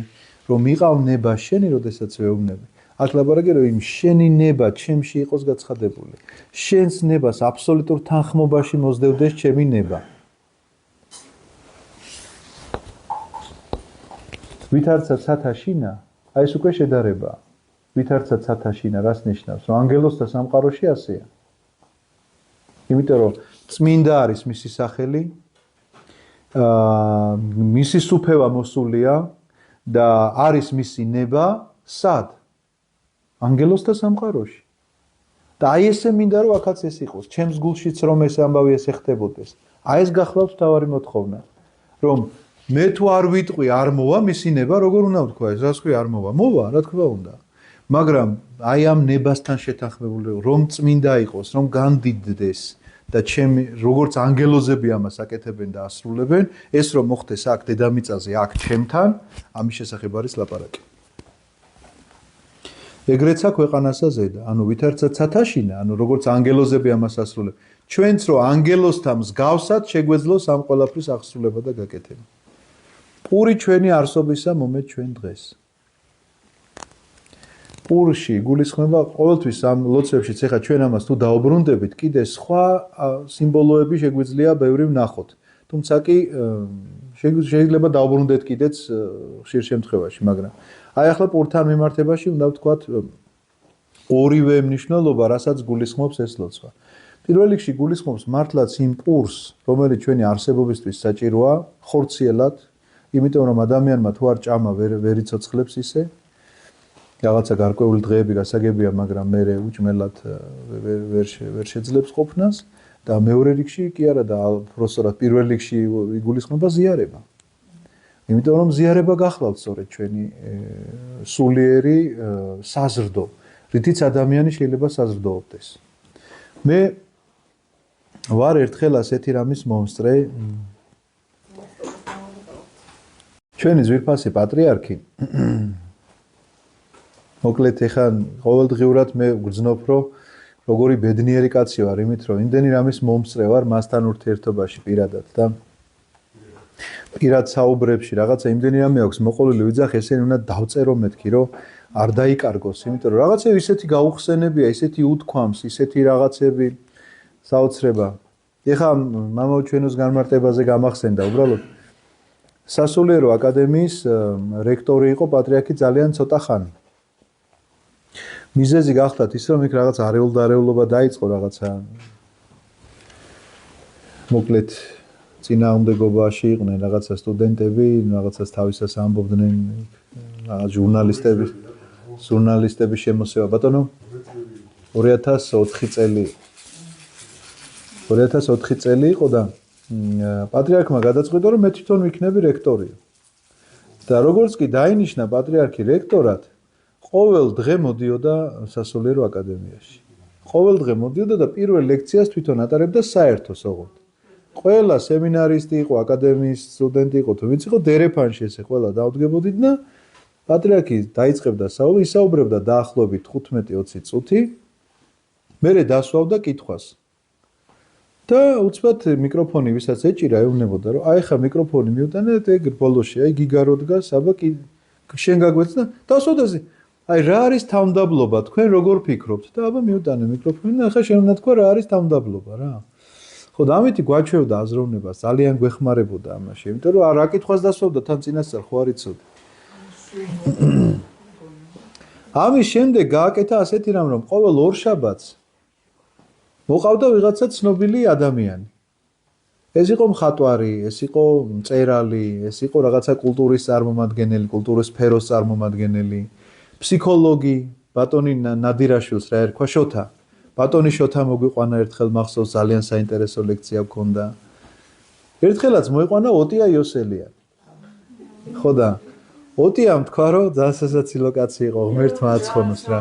რომ იყავ ნება შენი როდესაც ვეუბნები აქ ლაპარაკი რომ იმ შენი ნება ჩემში იყოს გაცხადებული შენს ნებას აბსოლუტურ თანხმობაში მოსდევდეს ჩემი ნება ვითარცა ცათაშინა აი ეს უკვე შედარებაა ვითარცა ცათაშინა რას ნიშნავს რომ ანგელოზთა სამყაროში ასეა იმიტომ რომ წმინდა არის მისი სახელი მისი სუფევა მოსულია და არის მისი ნება სად ანგელოზთა სამყაროში და აი ესე მინდა რომ აქაც ეს იყოს ჩემს გულშიც რომ ეს ამბავი ესე ხდებოდეს აი ეს გახლავთ თავარი მოთხოვნა რომ მე თუ არ ვიტყვი არ მოვა მისი ნება როგორ უნდა ვთქვა ეს რას ქვია არ მოვა რა თქმა უნდა მაგრამ აი ამ ნებასთან შეთანხმებული რომ წმინდა იყოს, რომ განდიდდეს და ჩემი როგორც ანგელოზები ამას აკეთებენ და ასრულებენ, ეს რომ მოხდეს აქ დედამიწაზე, აქ ჩემთან, ამის შესახებ არის ლაპარაკი. ეგრეცა ქვეყანასა ზედა, ანუ ვითარცა ცათაშინა, ანუ როგორც ანგელოზები ამას ასრულებენ, ჩვენც რომ ანგელოზთან მსგავსად შეგვეძლოს ამ ყველაფრის აღსრულება და გაკეთება. პური ჩვენი არსობისა მომეთ ჩვენ დღეს. პურში გულისხმება ყოველთვის ამ ლოცვებშიც ეხა ჩვენ ამას თუ დაუბრუნდებით, კიდე სხვა სიმბოლოები შეგვიძლია ბევრი ვნახოთ. თუმცა კი შეიძლება დავბრუნდეთ კიდეც ხშირ შემთხვევაში, მაგრამ აი ახლა პურთან მიმართებაში უნდა ვთქვათ ორივე მნიშვნელობა, რასაც გულისხმობს ეს ლოცვა. პირველ რიგში გულისხმობს მართლაც იმ პურს, რომელიც ჩვენი არსებობისთვის საჭიროა, ხორციელად, იმიტომ რომ ადამიანმა თუ არ ჭამა ვერ იცოცხლებს ისე. რაღაცა გარკვეული დღეები გასაგებია, მაგრამ მე უჭმელად ვერ შეძლებს ყოფნას და მეორე რიგში კი არა და პროფესორად პირველ რიგში იგულისხმება ზიარება. იმიტომ რომ ზიარება გახლავთ სწორედ ჩვენი სულიერი საზრდო, რითიც ადამიანი შეიძლება საზრდოობდეს. მე ვარ ერთხელ ასეთი რამის მომსწრე. ჩვენი ძვირფასი პატრიარქი მოკლედ ეხა ყოველდღიურად მე გრძნობ რომ როგორი ბედნიერი კაცი ვარ იმით რომ იმდენი რამის მომსწრე ვარ მასთან ურთიერთობაში პირადად და პირად საუბრებში რაღაცა იმდენი რამე აქვს მოყოლილი ვიძახ ესენი უნდა დავწერო მეთქი რომ არ დაიკარგოს იმიტომ რომ რაღაცა ისეთი გაუხსენებია ისეთი უთქვამს ისეთი რაღაცები საოცრება ეხა მამაო ჩვენოს განმარტებაზე გამახსენდა უბრალოდ სასულიერო აკადემიის რექტორი იყო პატრიარქი ძალიან ცოტა ხანი მიზეზი გახლავთ ის რომ იქ რაღაც არეულობა დაიწყო რაღაცა მოკლედ წინააღმდეგობაში იყვნენ რაღაცა სტუდენტები რაღაცას თავისას ამბობდნენ რაღაც ჟურნალისტების შემოსევა ბატონო 2004 წელი იყო და პატრიარქმა გადაწყვიტა რომ მე თვითონ ვიქნები რექტორი და როგორც კი დაინიშნა პატრიარქი რექტორად ყოველ დღე მოდიოდა სასულიერო აკადემიაში. ყოველ დღე მოდიოდა და პირველ ლექციას თვითონ ატარებდა საერთოს ოღონდ. ყველა სემინარისტი იყო, აკადემიის სტუდენტი იყო, თუ ვინც იყო დერეფანში ესე ყველა დაუდგებოდით და პატრიარქი დაიწყებდა ისაუბრებდა დაახლოებით 15-20 წუთი. მერე დასვავდა კითხვას. და უცბად მიკროფონი ვისაც ეჭირა ეუბნებოდა რომ აი ხა მიკროფონი მიუტანე და ეგ ბოლოში აი გიგარო დგას, აბა კი შენ გაგვეცდა დასვავდაზე აი რა არის თავმდაბლობა თქვენ როგორ ფიქრობთ და აბა მიუტანე მიკროფონი და ახლა შენ უნდა თქვა რა არის თავმდაბლობა რა ხო და ამით გვაჩვევდა აზროვნებას ძალიან გვეხმარებოდა ამაში იმიტომ რომ რა კითხვას დასვავდა თან წინასწარ ხო არ იცოდი ამის შემდეგ გააკეთა ასეთი რამ რომ ყოველ ორშაბათს მოყავდა ვიღაცა ცნობილი ადამიანი ეს იყო მხატვარი ეს იყო მწერალი ეს იყო რაღაცა კულტურის წარმომადგენელი კულტურის სფეროს წარმომადგენელი ფსიქოლოგი ბატონი ნადირაშვილს რა ერქვა შოთა ბატონი შოთა მოგვიყვანა ერთხელ მახსოვს ძალიან საინტერესო ლექცია ჰქონდა ერთხელაც მოიყვანა ოტია იოსელიანი ხო და ოტიამ თქვა რომ ძალიან სასაცილო კაცი იყო ღმერთმა აცხონოს რა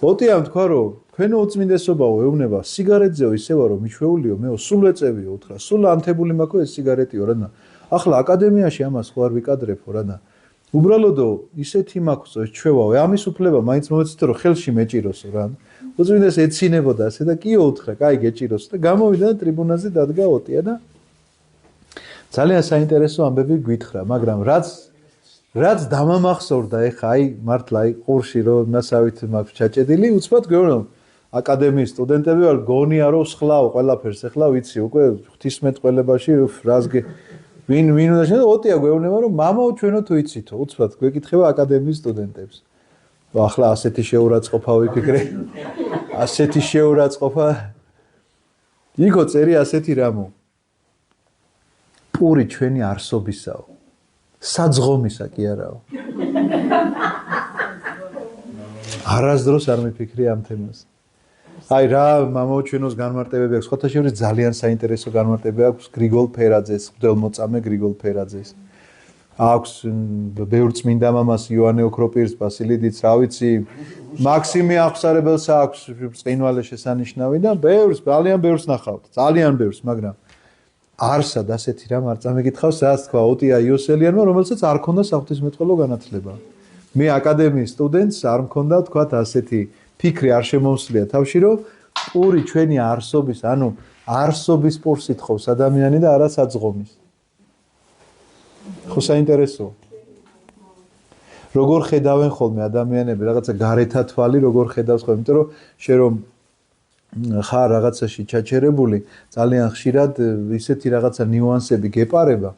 ოტიამ თქვა რომ თქვენო უწმინდესობაო ეუბნება სიგარეტზეო ისევა რომ მიშვეულიო მეო სულ ეწევიო უთხრა სულ ანთებული მაქვს ეს სიგარეტიო რა და ახლა აკადემიაში ამას ხო არ ვიკადრებო რა და უბრალოდო ისეთი მაქვს ეს ჩვევაო ამის უფლება მაინც მომეცით რომ ხელში მეჭიროსო რა უწმინდეს ეცინებოდა ასე და კიო უთხრა კაი გეჭიროს და გამოვიდა და ტრიბუნაზე დადგა ოტია და ძალიან საინტერესო ამბები გვითხრა მაგრამ რაც დამამახსოვრდა ეხა აი მართლა აი ყურში რომ მასავით მაქვს ჩაჭედილი უცბად გვეუბნო აკადემიის სტუდენტები ვარ გონია რომ სხლავ ყველაფერს ეხლა ვიცი უკვე ღვთისმეტყველებაში რას ვინ უნდა შენ ოტია გვეუბნება რომ მამაო ჩვენო თუ იცითო უცბად გვეკითხება აკადემიის სტუდენტებს ახლა ასეთი შეურაცხყოფა ვიფიქრე ასეთი შეურაცხყოფა იქო წერი ასეთი რამო პური ჩვენი არსობისაო საძღომისა კი არაო არასდროს არ მიფიქრე ამ თემას აი რა მამაო ჩვენოს განმარტებები აქვს ხოთა შორის ძალიან საინტერესო განმარტებები აქვს გრიგოლ ფერაძეს მღვდელმოწამე გრიგოლ ფერაძეს აქვს ბევრ წმინდა მამას იოანე ოქროპირს ბასილიდიც რა ვიცი მაქსიმე აღსარებელს აქვს წინვალე შესანიშნავი და ბევრს ძალიან ბევრს ნახავთ ძალიან ბევრს მაგრამ არსად ასეთი რამ არ წამეკითხავს რაც თქვა ოტია იოსელიანმა რომელსაც არ ქონდა საღვთისმეტყველო განათლება მე აკადემიის სტუდენტს არ მქონდა თქვა ასეთი ფიქრი არ შემომსვლია თავში რომ პური ჩვენი არსობის ანუ არსობის პურს ითხოვს ადამიანი და არა საძღომის ხო საინტერესოა როგორ ხედავენ ხოლმე ადამიანები რაღაცა გარეთა თვალი როგორ ხედავს ხოლმე იმიტომ რომ შენ რომ ხარ რაღაცაში ჩაჩერებული, ძალიან ხშირად ისეთი რაღაცა ნიუანსები გეპარება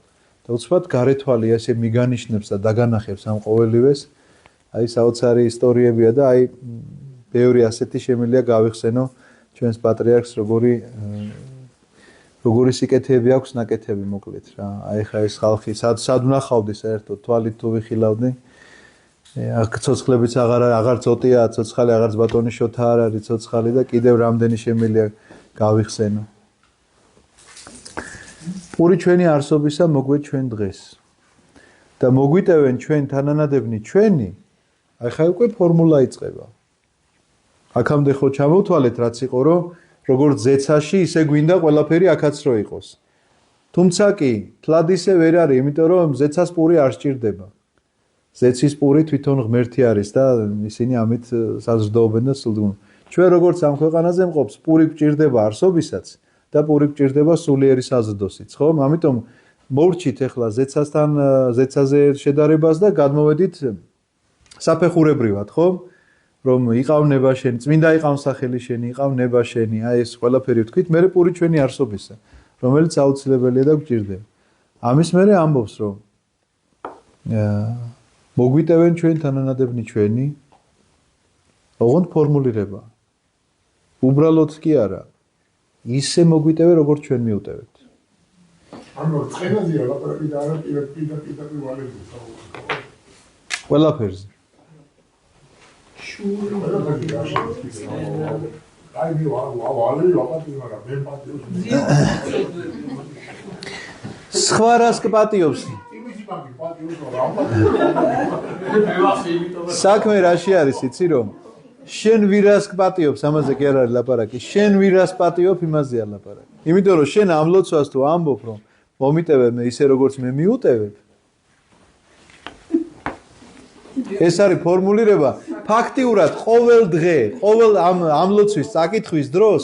და უცბად გარეთვალი ესე მიგანიშნებს და დაგანახებს ამ ყოველივეს. აი საოცარი ისტორიებია და აი ბევრი ასეთი შემიძლია გავიხსენო ჩვენს პატრიარქს როგორი სიკეთეები აქვს ნაკეთები მოკლედ რა. აი ხა ეს ხალხი სად ვნახავდი საერთოდ თვალით თუ ვიხილავდი. აქ ცოცხლებიც აღარ წოტია, ცოცხალი აღარც ბატონი შოთა არ არის ცოცხალი და კიდევ რამდენი შემიძლია გავიხსენო. პური ჩვენი არსობისა მოგვეთ ჩვენ დღეს. და მოგვიტევენ ჩვენ თანანადებნი ჩვენი. აი ხა უკვე ფორმულა იწყება. აქამდე ხო ჩამოვთვალეთ რაც იყო რომ როგორც ზეცაში ისე გვინდა ყველაფერი აქაც რო იყოს. თუმცა კი თლად ისე ვერ არის, იმიტომ რომ ზეცას პური არ სჭირდება. ზეცის პური თვითონ ღმერთი არის და ისინი ამით საზრდოობენ და სულდუნ. ჩვენ როგორც ამ ქვეყანაზე მყოფს, პური გვჭირდება არსობისაც და პური გვჭირდება სულიერი საზრდოსიც, ხო? ამიტომ მოვრჩით ახლა ზეცაზე შედარებას და გადმოვედით საფეხურებრივად, ხო? რომ იყავ ნება შენი, წმინდა იყავ სახელი შენი, იყავ ნება შენი, აი ეს ყველაფერი ვთქვით, მე პური ჩვენი არსობისა, რომელიც აუცილებელია და გვჭირდება. ამის მერე ამბობს, რომ მოგვიტევენ ჩვენ თანანადებნი ჩვენი, ოღონდ ფორმულირება. უბრალოდ კი არა, ისე მოგვიტევენ, როგორც ჩვენ მიუტევეთ. ანუ წენაზეა ლაპარაკი და არა პირდაპირ ვალები. ყველაფერზე. სხვა რას კპატიობს? საქმე რაში არის, იცი რომ? შენ ვირას კპატიობს, ამაზე კი არ არის ლაპარაკი. შენ ვირას პატიობ, იმაზეა ლაპარაკი. იმიტომ რომ შენ ამ ლოცვას თუ ამბობ, რომ მომიტევებ მე ისე როგორც მე მიუტევებ. ეს არის ფორმულირება. ფაქტიურად ყოველ დღე, ყოველ ამ ლოცვის წაკითხვის დროს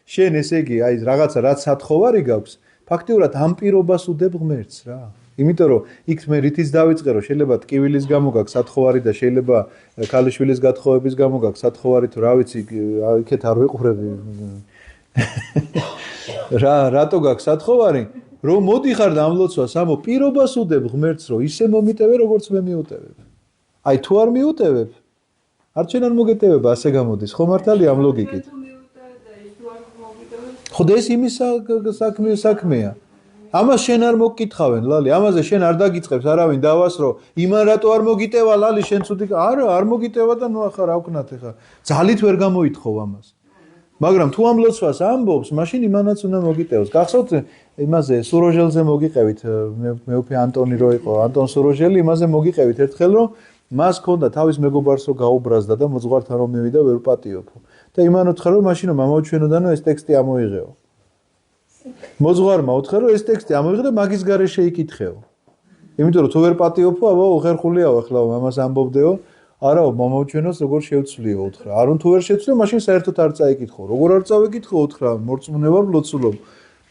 შენ ესე იგი აი რაღაცა რაც სათხოვარი გაქვს, ფაქტიურად ამ პირობას უდებ ღმერთს რა. იმიტომ რომ იქ მე რითიც დავიწყე რომ შეიძლება ტკივილის გამო გაქვს სათხოვარი და შეიძლება ქალიშვილის გათხოვების გამო გაქვს სათხოვარი თუ რა ვიცი, იქეთ არ ვიყურები. რატო გაქვს სათხოვარი? რომ მოდიხარ და ამ ლოცვას ამო პირობას უდებ ღმერთს რომ ისე მომიტევე როგორც მე მიუტევებ. აი თუ არ მიუტევებ, არ ჩვენ არ მოგეტევება, ასე გამოდის. ხო მართალია ამ ლოგიკით. ხო და ეს იმის საქმეა. ამას შენ არ მოგკითხავენ, ლალი, ამაზე შენ არ დაგიწყებს არავინ დავას, რომ იმან რატო არ მოგიტევა, ლალი, შენ ცუდი არა, არ მოგიტევა და ნუ ახლა რა ვქნათ ახლა. ძალით ვერ გამოითხოვ ამას. მაგრამ თუ ამ ლოცვას ამბობს, მაშინ იმანაც უნდა მოგიტევოს. გახსოვთ იმაზე სუროჟელზე მოგიყევით, მე უფე ანტონი რო იყო, ანტონ სუროჟელი, იმაზე მოგიყევით ერთხელ რომ მას ქონდა თავის მეგობარს რო გაუბრაზდა და მოძღვართან რომ მივიდა ვერ პატიოფო. და იმან უთხრა რომ მაშინ მომაუჩვენოდანო ეს ტექსტი ამოიღეო. მოძღვარმა უთხრა რომ ეს ტექსტი ამოიღე და მაგის გარეშე იკითხეო. იმიტომ რომ თუ ვერ პატიოფო, აბა უხერხულიაო ახლა ამას ამბობდეო. არა, მომაუჩვენოს როგორ შევცვლიო უთხრა. არონ თუ ვერ შევცვლიო, მაშინ საერთოდ არ წაიკითხო. როგორ არ წავიკითხო უთხრა, მორწმუნე ვარ, ლოცულობ.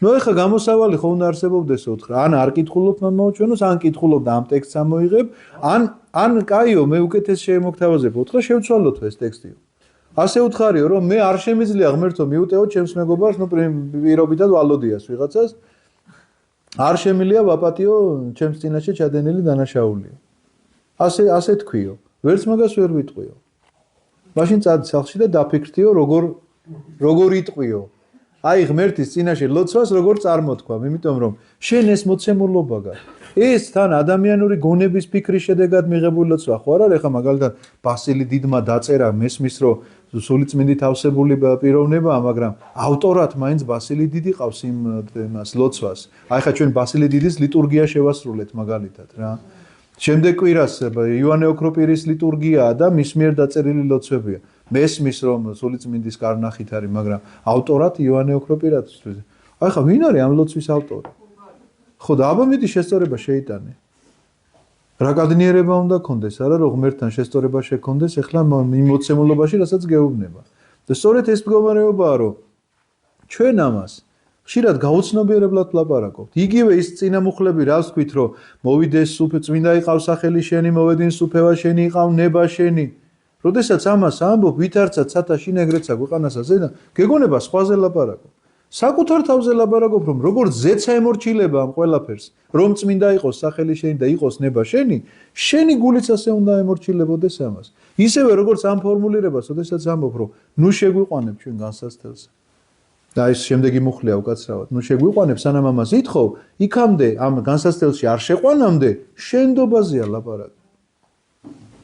ნუ ეხა გამოსავალი ხო უნდა არსებობდეს უთხრა. ან არ კითხულობ მომაუჩვენოს, ან კითხულობ და ამ ტექსტს ამოიღებ, ან კაიო, მე უკეთეს შემოგთავაზებ, უთხრა შევცვალოთო ეს ტექსტიო. ასე უთხარიო, რომ მე არ შემიძლია ღმერთო მიუტევო ჩემს მეგობარს, ნუ პირობითად ვალოდიას ვიღაცას. არ შემიძლია ვაპატიო ჩემს წინაშე ჩადენილი დანაშაულიო. ასე თქვიო. ვერც მაგას ვერ ვიტყვიო. მაშინ წადი სახლში და დაფიქრდიო, როგორ იტყვიო. აი ღმერთის წინაშე ლოცვას როგორ წარმოთქვა, იმიტომ რომ შენ ეს მოცემულობა გაქვს. ეს თან ადამიანური გონების ფიქრის შედეგად მიღებული ლოცვა ხო არ არის? ეხა მაგალითად ბასილი დიდმა დაწერა, მესმის რომ სულიწმინდით ავსებული პიროვნებაა, მაგრამ ავტორად მაინც ბასილი დიდი ყავს იმას ლოცვას. აი ხა ჩვენ ბასილი დიდის ლიტურგია შევასრულეთ მაგალითად რა. შემდეგ კვირას იოანე ოქროპირის ლიტურგიაა და მის მიერ დაწერილი ლოცვებია. მესმის რომ სულიწმინდის კარნახით არის, მაგრამ ავტორად იოანე ოქროპირათვის. აი ხა ვინ არის ამ ლოცვის ავტორი? ხო და აბა მიდი შესწორება შეიტანე. რა კადნიერება უნდა კონდეს, არა რომ ღმერთთან შესწორება შექონდეს, ეხლა მიმოცემულობაში რასაც გეუბნება. და სწორედ ეს მდგომარეობაა, რომ ჩვენ ამას ხშირად გაუცნობიერებლად ვლაპარაკობთ. იგივე ის წინამუხლები რას ვთქვით, რომ მოვიდეს სუფე, წმინდა იყავ სახელი შენი, მოვედინ სუფევა შენი, იყავ ნება შენი. როდესაც ამას ამბობ, ვითარცა ცათა შინ ეგრეცა ქვეყანასა ზედა, გეგონება სხვაზე ლაპარაკო. საკუთარ თავზე ლაპარაკობ, რომ როგორც ზეცა ემორჩილება ამ ყველაფერს, რომ წმინდა იყოს სახელი შენი და იყოს ნება შენი, შენი გულიც ასე უნდა ემორჩილებოდეს ამას. ისევე როგორც ამ ფორმულირებას, როდესაც ამბობ, რომ ნუ შეგვიყვანებ ჩვენ განსაცდელს. და ეს შემდეგი მუხლია უკაცრავად. ნუ შეგვიყვანებ, სანამ ამას ითხოვ, იქამდე ამ განსაცდელში არ შეყვანამდე შენდობაზეა ლაპარაკი.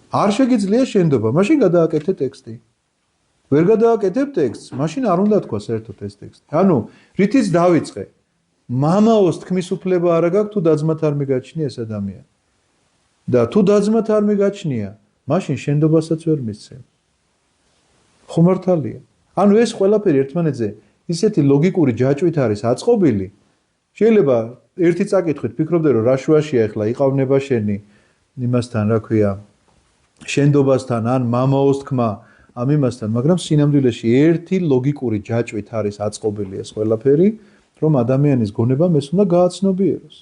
არ შეგიძლია შენდობა, მაშინ გადააკეთე ტექსტი. ვერ გადააკეთებ ტექსტს, მაშინ არ უნდა თქვა საერთოდ ეს ტექსტი. ანუ რითიც დავიწყე. მამაოს თქმის უფლება არ აქვს თუ დაძმათ არ მიგაჩნია ეს ადამიანი. და თუ დაძმათ არ მიგაჩნია, მაშინ შენდობასაც ვერ მისცემ. ხო მართალია. ანუ ეს ყველაფერი ერთმანეთზე ისეთი ლოგიკური ჯაჭვით არის აწყობილი. შეიძლება ერთი წაკითხვით ფიქრობდე რომ რა შუაშია ახლა იყავნება შენი იმასთან რა ქვია შენდობასთან ან მამაოს თქმა ამ იმასთან, მაგრამ სინამდვილეში ერთი ლოგიკური ჯაჭვით არის აწყობილი ეს ყველაფერი, რომ ადამიანის გონებამ ეს უნდა გააცნობიეროს.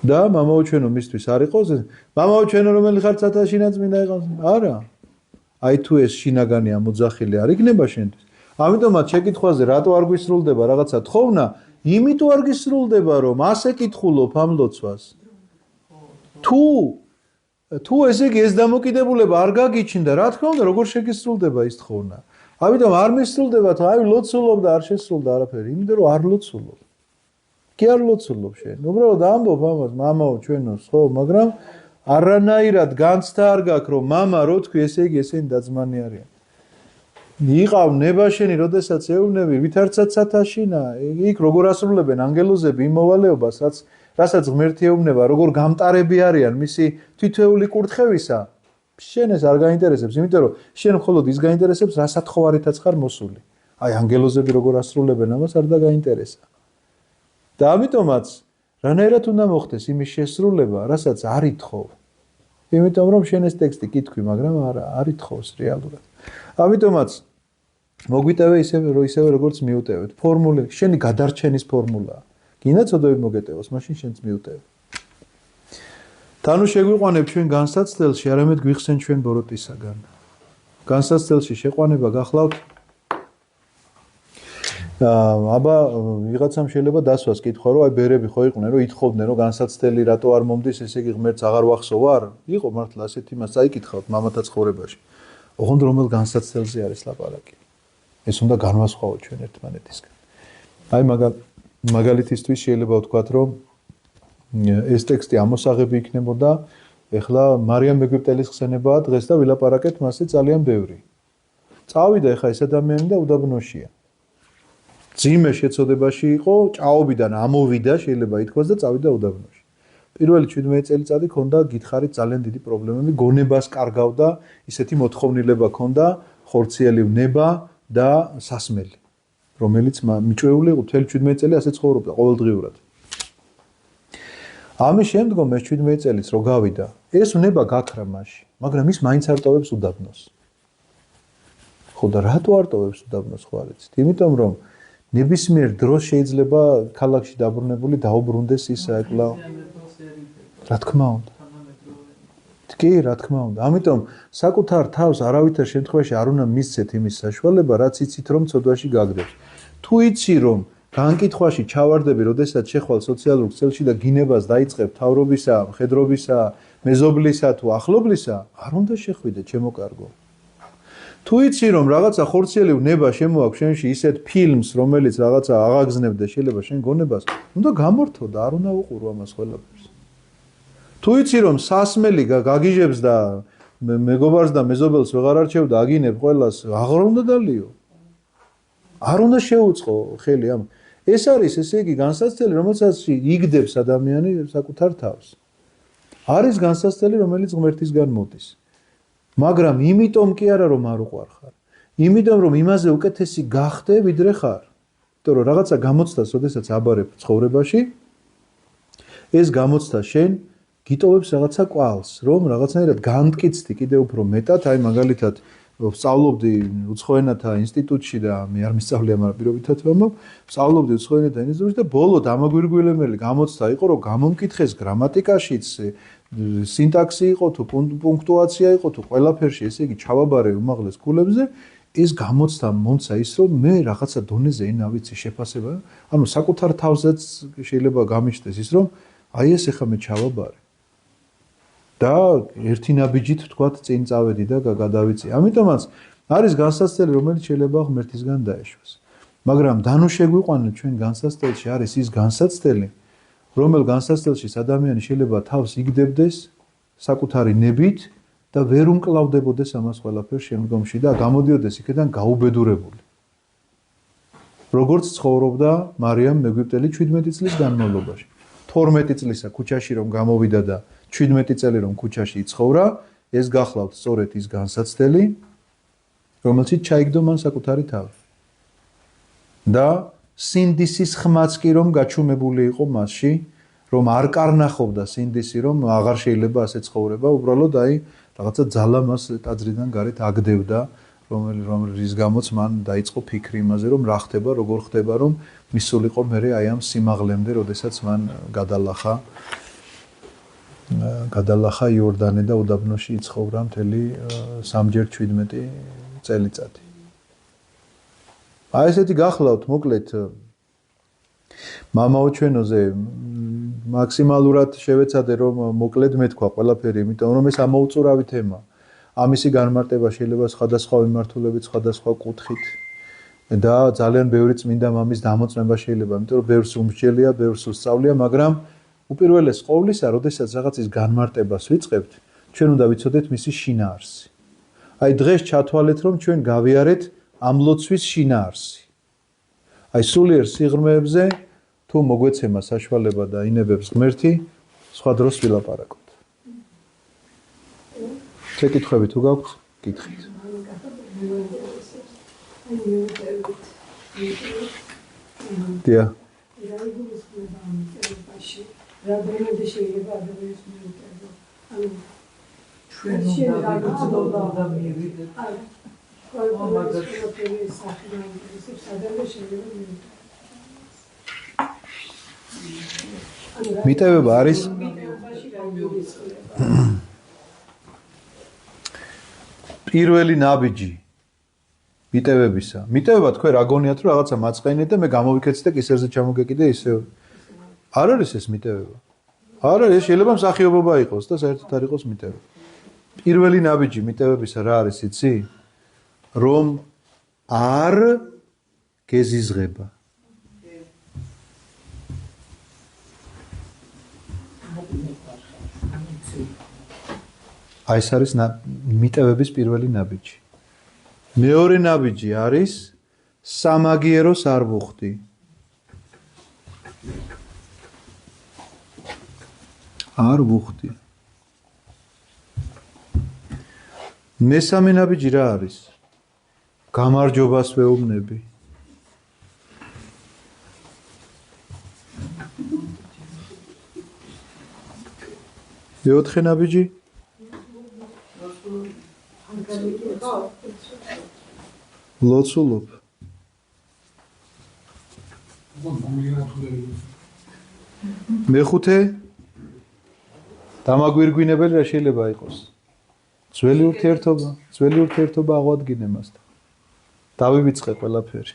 და მამაო ჩვენო მისთვის არ იყოს ეს მამაო ჩვენო რომელი ხარ ცათა შინაწმინდა იყავს? არა. აი თუ ეს შინაგანი ამოძახილი არ იქნება შენთვის. ამიტომაც შეკითხვაზე რატო არ გვისრულდება რაღაცა თხოვნა? იმიტომ არ გისრულდება, რომ ასე კითხულობ ამ ლოცვას. თუ ესე იგი ეს დამოკიდებულება არ გაგიჩნდა, რა თქმა უნდა, როგორ შეგისრულდება ის თხოვნა? ამიტომ არ მისრულდება, აი ლოცულობ და არ შესრულდა არაფერი, იმიტომ რომ არ ლოცულობ. კი არ ლოცულობ შენ. უბრალოდ ამბობ ამას, მამაო ჩვენოს, ხო, მაგრამ არანაირად განცდა არ გაქვს, რომ მამა რო თქვი, ესე იგი ესენი დაძმანი არიან. იყავ ნება შენი, როდესაც ეუბნები, ვითარცა ცათაშინა, იქ როგორ ასრულებენ ანგელოზები იმ მოვალეობას, რასაც ღმერთი ეუბნება, როგორ გამტარები არიან მისი თითოეული კურთხევისა, შენ ეს არ გაინტერესებს, იმიტომ რომ შენ მხოლოდ ის გაინტერესებს, რა სათხოვარითაც ხარ მოსული. აი ანგელოზები როგორ ასრულებენ ამას არ დაგაინტერესა. და ამიტომაც რანაირად უნდა მოხდეს იმის შესრულება, რასაც არ ითხოვ. იმიტომ რომ შენ ეს ტექსტი კითხვი, მაგრამ არ ითხოვს რეალურად. ამიტომაც მოგვიტევე ისევე როგორც მიუტევეთ. ფორმული, შენი გადარჩენის ფორმულაა. გინდა ცოდვები მოგეტევოს, მაშინ შენც მიუტევე. თანუ შეგვიყვანებ ჩვენ განსაცდელში, არამედ გვიხსენ ჩვენ ბოროტისაგან. განსაცდელში შეყვანება გახლავთ აბა ვიღაცამ შეიძლება დასვას კითხვა, რომ აი ბერები ხო იყვნენ, რომ ითხოვდნენ, რომ განსაცდელი რატო არ მომდის, ესე იგი ღმერთს აღარ ვახსოვარ? იყო მართლა ასეთი მას წაიკითხავთ მამათა ცხოვრებაში. ოღონდ რომელ განსაცდელზე არის ლაპარაკი? ეს უნდა განვასხვაოთ ჩვენ ერთმანეთისგან. აი მაგალითისთვის შეიძლება ვთქვათ, რომ ეს ტექსტი ამოსაღები იქნებოდა, ეხლა მარიამ ეგვიპტელის ხსენებაა დღეს და ვილაპარაკეთ მასზე ძალიან ბევრი. წავიდა ეხლა ეს ადამიანი და უდაბნოშია. ძიმე შეცოდებაში იყო, ჭაობიდან ამოვიდა, შეიძლება ითქვას და წავიდა უდაბნოში. პირველი 17 წელიწადი ქონდა გითხარით ძალიან დიდი პრობლემები, გონებას კარგავდა, ისეთი მოთხოვნილება ქონდა, ხორციელი ნება და სასმელი, რომელიც მიჭვეული იყო მთელი 17 წელი ასე ცხოვრობდა ყოველდღიურად. ამის შემდგომ ეს 17 წელიც რო გავიდა, ეს ნება გაქრა მასში, მაგრამ ის მაინც არ ტოვებს უდაბნოს. ხო და რატო არ ტოვებს უდაბნოს ხო არ იცით? იმიტომ რომ ნებისმიერ დროს შეიძლება ქალაქში დაბრუნებული დაუბრუნდეს ის საეკლაო. რა თქმა უნდა. კი, რა თქმა უნდა. ამიტომ საკუთარ თავს არავითარ შემთხვევაში არ უნდა მისცეთ იმის საშუალება, რაც იცით რომ ცოდვაში გაგდებს. თუ იცი რომ განკითხვაში ჩავარდები, როდესაც შეხვალ სოციალურ ქსელში და გინებას დაიწყებ თავრობისა, მხედრობისა, მეზობლისა თუ ახლობლისა, არ უნდა შეხვიდე, ჩემო კარგო. თუ იცი რომ რაღაცა ხორციელი ნება შემოაქვს შენში ისეთ ფილმს, რომელიც რაღაცა აღაგზნებ და შეიძლება შენ გონებას, უნდა გამორთო და არ უნდა უყურო ამას ყველაფერს. თუ იცი რომ სასმელი გაგიჟებს და მეგობარს და მეზობელს ვეღარ არჩევ და აგინებ ყველას, აღარ უნდა დალიო. არ უნდა შეუწყო ხელი ამ. ეს არის ესე იგი განსაცდელი, რომელსაც იგდებს ადამიანი საკუთარ თავს. არის განსაცდელი, რომელიც ღმერთისგან მოდის. მაგრამ იმიტომ კი არა რომ არ უყვარხარ. იმიტომ რომ იმაზე უკეთესი გახდე ვიდრე ხარ. იმიტომ რომ რაღაცა გამოცდას, ოდესაც აბარებ ცხოვრებაში, ეს გამოცდა შენ გიტოვებს რაღაცა კვალს, რომ რაღაცნაირად განმტკიცდი კიდევ უფრო მეტად, აი მაგალითად ვსწავლობდი უცხოენათა ინსტიტუტში და მე არ მისწავლია, მაგრამ პირობითად ვამბობ, ვსწავლობდი უცხოენათა ინსტიტუტში და ბოლოდ ამაგვირგვინებელი გამოცდა იყო, რომ გამომკითხეს გრამატიკაშიც, სინტაქსი იყო თუ პუნქტუაცია იყო თუ ყველაფერში, ესე იგი ჩავაბარე უმაღლეს ქულებზე, ეს გამოცდა მომცა ის, რომ მე რაღაცა დონეზე ენა ვიცი შეფასება, ანუ საკუთარ თავზეც შეიძლება გამიჩნდეს ის, რომ აი ეს ახლა მე ჩავაბარე. და ერთი ნაბიჯით თქვათ წინ წავედი და გადავიწი. ამიტომაც არის განსაცდელი, რომელიც შეიძლება ღმერთისგან დაეშვას. მაგრამ დანუ შეგვიყვანეთ ჩვენ განსაცდელში არის ის განსაცდელი, რომელ განსაცდელში ადამიანი შეიძლება თავს იგდებდეს საკუთარი ნებით და ვერ უმკლავდებოდეს ამას ყველაფერს შემდგომში და გამოდიოდეს იქიდან გაუბედურებული. როგორც ცხოვრობდა მარიამ მეგვიპტელი 17 წლის განმავლობაში. 12 წლისა ქუჩაში რომ გამოვიდა და 17 წელი რომ ქუჩაში იცხოვრა, ეს გახლავთ სწორედ ის განსაცდელი, რომელშიც ჩაიგდო მან საკუთარი თავი. და სინდისის ხმაც კი რომ გაჩუმებული იყო მასში, რომ არ კარნახობდა სინდისი, რომ აღარ შეიძლება ასე ცხოვრება, უბრალოდ აი რაღაცა ძალა მას ტაძრიდან გარეთ აგდებდა, რომელიც გამოც მან დაიწყო ფიქრი იმაზე, რომ რა ხდება, როგორ ხდება, რომ მისულიყო მერე აი ამ სიმაღლემდე, როდესაც მან გადალახა იორდანე და უდაბნოში იცხოვრა მთელი 3ჯერ 17 წელიწადი. აი ესეთი გახლავთ, მოკლედ მამაო ჩვენოზე მაქსიმალურად შევეცადე რომ მოკლედ მეთქვა ყველაფერი, იმიტომ რომ ეს ამოუწურავი თემა. ამისი განმარტება შეიძლება სხვადასხვა მიმართულებით, სხვადასხვა კუთხით და ძალიან ბევრი წმინდა მამის დამოწმება შეიძლება, იმიტომ რომ ბევრს უმსჯელია, ბევრს უსწავლია, მაგრამ უპირველეს ყოვლისა, როდესაც რაღაცის განმარტებას ვიწყებთ, ჩვენ უნდა ვიცოდეთ მისი შინაარსი. აი დღეს ჩათვალეთ, რომ ჩვენ გავიარეთ ამ ლოცვის შინაარსი. აი სულიერ სიღრმეებზე თუ მოგვეცემა საშუალება და ინებებს ღმერთი, სხვა დროს ვილაპარაკოთ. შეკითხვები თუ გაქვთ, გითხრით. დიახ. რამდენიმე შეიძლება ადამიანის მიუტევო. ანუ ჩვენ უნდა ვიგრძნობა და მივიდეთ. ყველაფერი სახიდან ისევ სადავე შეიძლება მიუტევო. მიტევება არის პირველი ნაბიჯი მიტევებისა. მიტევება თქვენ რა გონიათ, რომ რაღაცა მაწყენიეთ და მე გამოვიქეცი და კისერზე ჩამოგეკიდე ისევ. არ არის ეს მიტევება. არ არის, შეიძლება მსახიობობა იყოს და საერთოდ არ იყოს მიტევება. პირველი ნაბიჯი მიტევებისა რა არის, იცი? რომ არ გეზიზღება. აი ეს არის მიტევების პირველი ნაბიჯი. მეორე ნაბიჯი არის სამაგიეროს არ ვუხდი. არ ვუხდი. მესამე ნაბიჯი რა არის? გამარჯვებას ვეუბნები. მეოთხე ნაბიჯი? ლოცულობ. მეხუთე? დამაგვირგვინებელი რა შეიძლება იყოს? ძველი ურთიერთობა აღვადგინე მასთან. დავივიწყე ყველაფერი.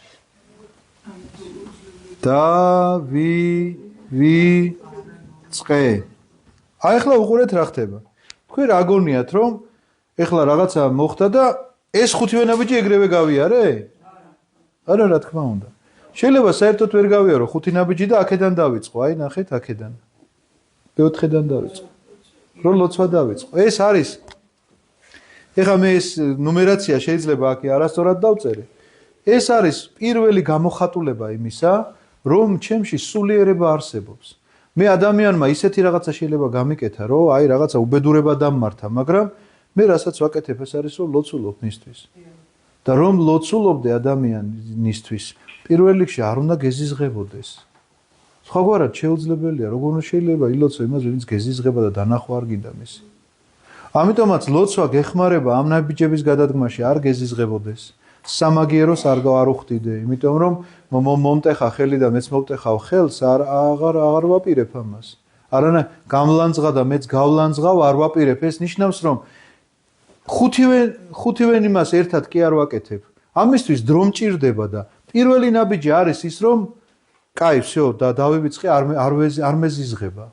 დავივიწყე. აი ახლა უყურეთ რა ხდება. თქვენ რა გონიათ რომ ეხლა რაღაცა მოხდა და ეს ხუთივე ნაბიჯი ეგრევე გავიარე? არა, რა თქმა უნდა. შეიძლება საერთოდ ვერ გავიარო ხუთი ნაბიჯი და აქედან დავიწყო. აი ნახეთ აქედან. მეოთხედან დავიწყო. რო ლოცვა დავიწყო. ეს არის. ეხლა მე ეს ნუმერაცია შეიძლება აქ არასწორად დავწერე. ეს არის პირველი გამოხატულება იმისა, რომ ჩემში სულიერება არსებობს. მე ადამიანმა ისეთი რაღაცა შეიძლება გამიკეთა, რომ აი რაღაცა უბედურება დამმართა, მაგრამ მე რასაც ვაკეთებ ეს არის რომ ლოცულობ მისთვის. და რომ ლოცულობდე ადამიანისთვის, პირველ რიგში არ უნდა გეზიზღებოდეს. სხვაგვარად შეუძლებელია, როგორ შეიძლება ილოცო იმას, ვინც გეზიზღება და დანახვა არ გინდა მისი. ამიტომაც ლოცვა გეხმარება ამ ნაბიჯების გადადგმაში არ გეზიზღებოდეს. სამაგიეროს არ უხდიდე, იმიტომ რომ მომტეხა ხელი და მეც მომტეხავ ხელს, აღარ ვაპირებ ამას. არანა გამლანძღა და მეც გავლანძღავ არ ვაპირებ. ეს ნიშნავს რომ ხუთივენ იმას ერთად კი არ ვაკეთებ. ამისთვის დრო მჭირდება და პირველი ნაბიჯი არის ის რომ კაი, всё და დავივიწყე არ მეზიზღება.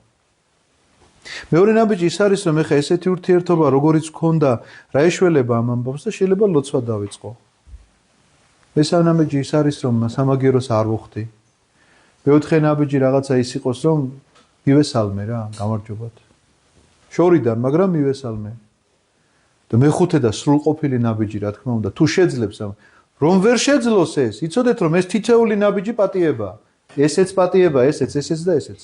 მეორე ნაბიჯი ის არის რომ ეხა ესეთი ურთიერთობა როგორიც გქონდა რა ეშველება ამ ამბავს და შეიძლება ლოცვა დავიწყო. მესამე ნაბიჯი ის არის რომ სამაგიეროს არ ვუხდი. მეოთხე ნაბიჯი რაღაცა ის იყოს რომ მივესალმე რა, გამარჯობათ. შორიდან, მაგრამ მივესალმე. და მეხუთე და სრულყოფილი ნაბიჯი რა თქმა უნდა, თუ შეძლებს რომ ვერ შეძლოს ეს, იცოდეთ რომ ეს თითეული ნაბიჯი პატიება. ესეც პატიება, ესეც და ესეც.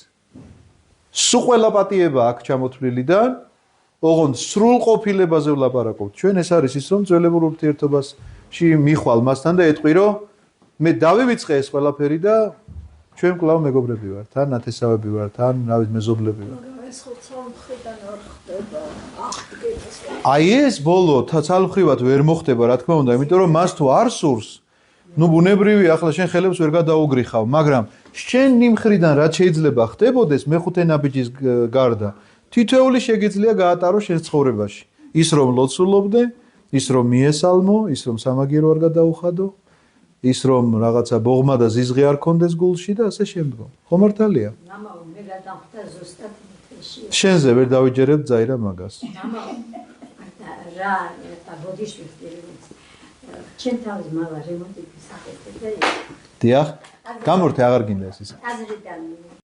სულ ყველა პატიება აქ ჩამოთვლილიდან, ოღონდ სრულყოფილებაზე ვლაპარაკობთ. ჩვენ ეს არის ის რომ ძველებურ ურთიერთობაში მიხვალ მასთან და ეტყვი რომ მე დავივიწყე ეს ყველაფერი და ჩვენ კვლავ მეგობრები ვართ, თან ნათესავები ვართ, თან რავით მეზობლები ვართ. ეს ხო ცალმხრიდან არ ხდება. აი ეს ბოლო ცალმხრივად ვერ მოხდება, რა თქმა უნდა, იმიტომ რომ მას თუ არ სურს, ნუ ბუნებრივი ახლა შენ ხელებს ვერ გადაუგრიხავ, მაგრამ შენ იმხრიდან რაც შეიძლება ხდებოდეს მეხუთე ნაბიჯის გარდა, თითოეული შეგიძლია გაატარო შენ ცხოვრებაში. ის რომ ლოცულობდე, ის რომ მიესალმო, ის რომ სამაგიერო არ გადაუხადო, ის რომ რაღაცა ბოღმა და ზიზღი არ კონდეს გულში და ასე შემდგომ. ხო მართალია? მამაო, მე გადავხდა ზუსტად მეთეში. შენზე ვერ დავიჯერებ ძაირა მაგას. მამაო, რა ბოდიშვილი ჩემ თავის მალა რემონტის საკეთე და დიახ, გამორთე აღარ გინდა ეს. აზრიდან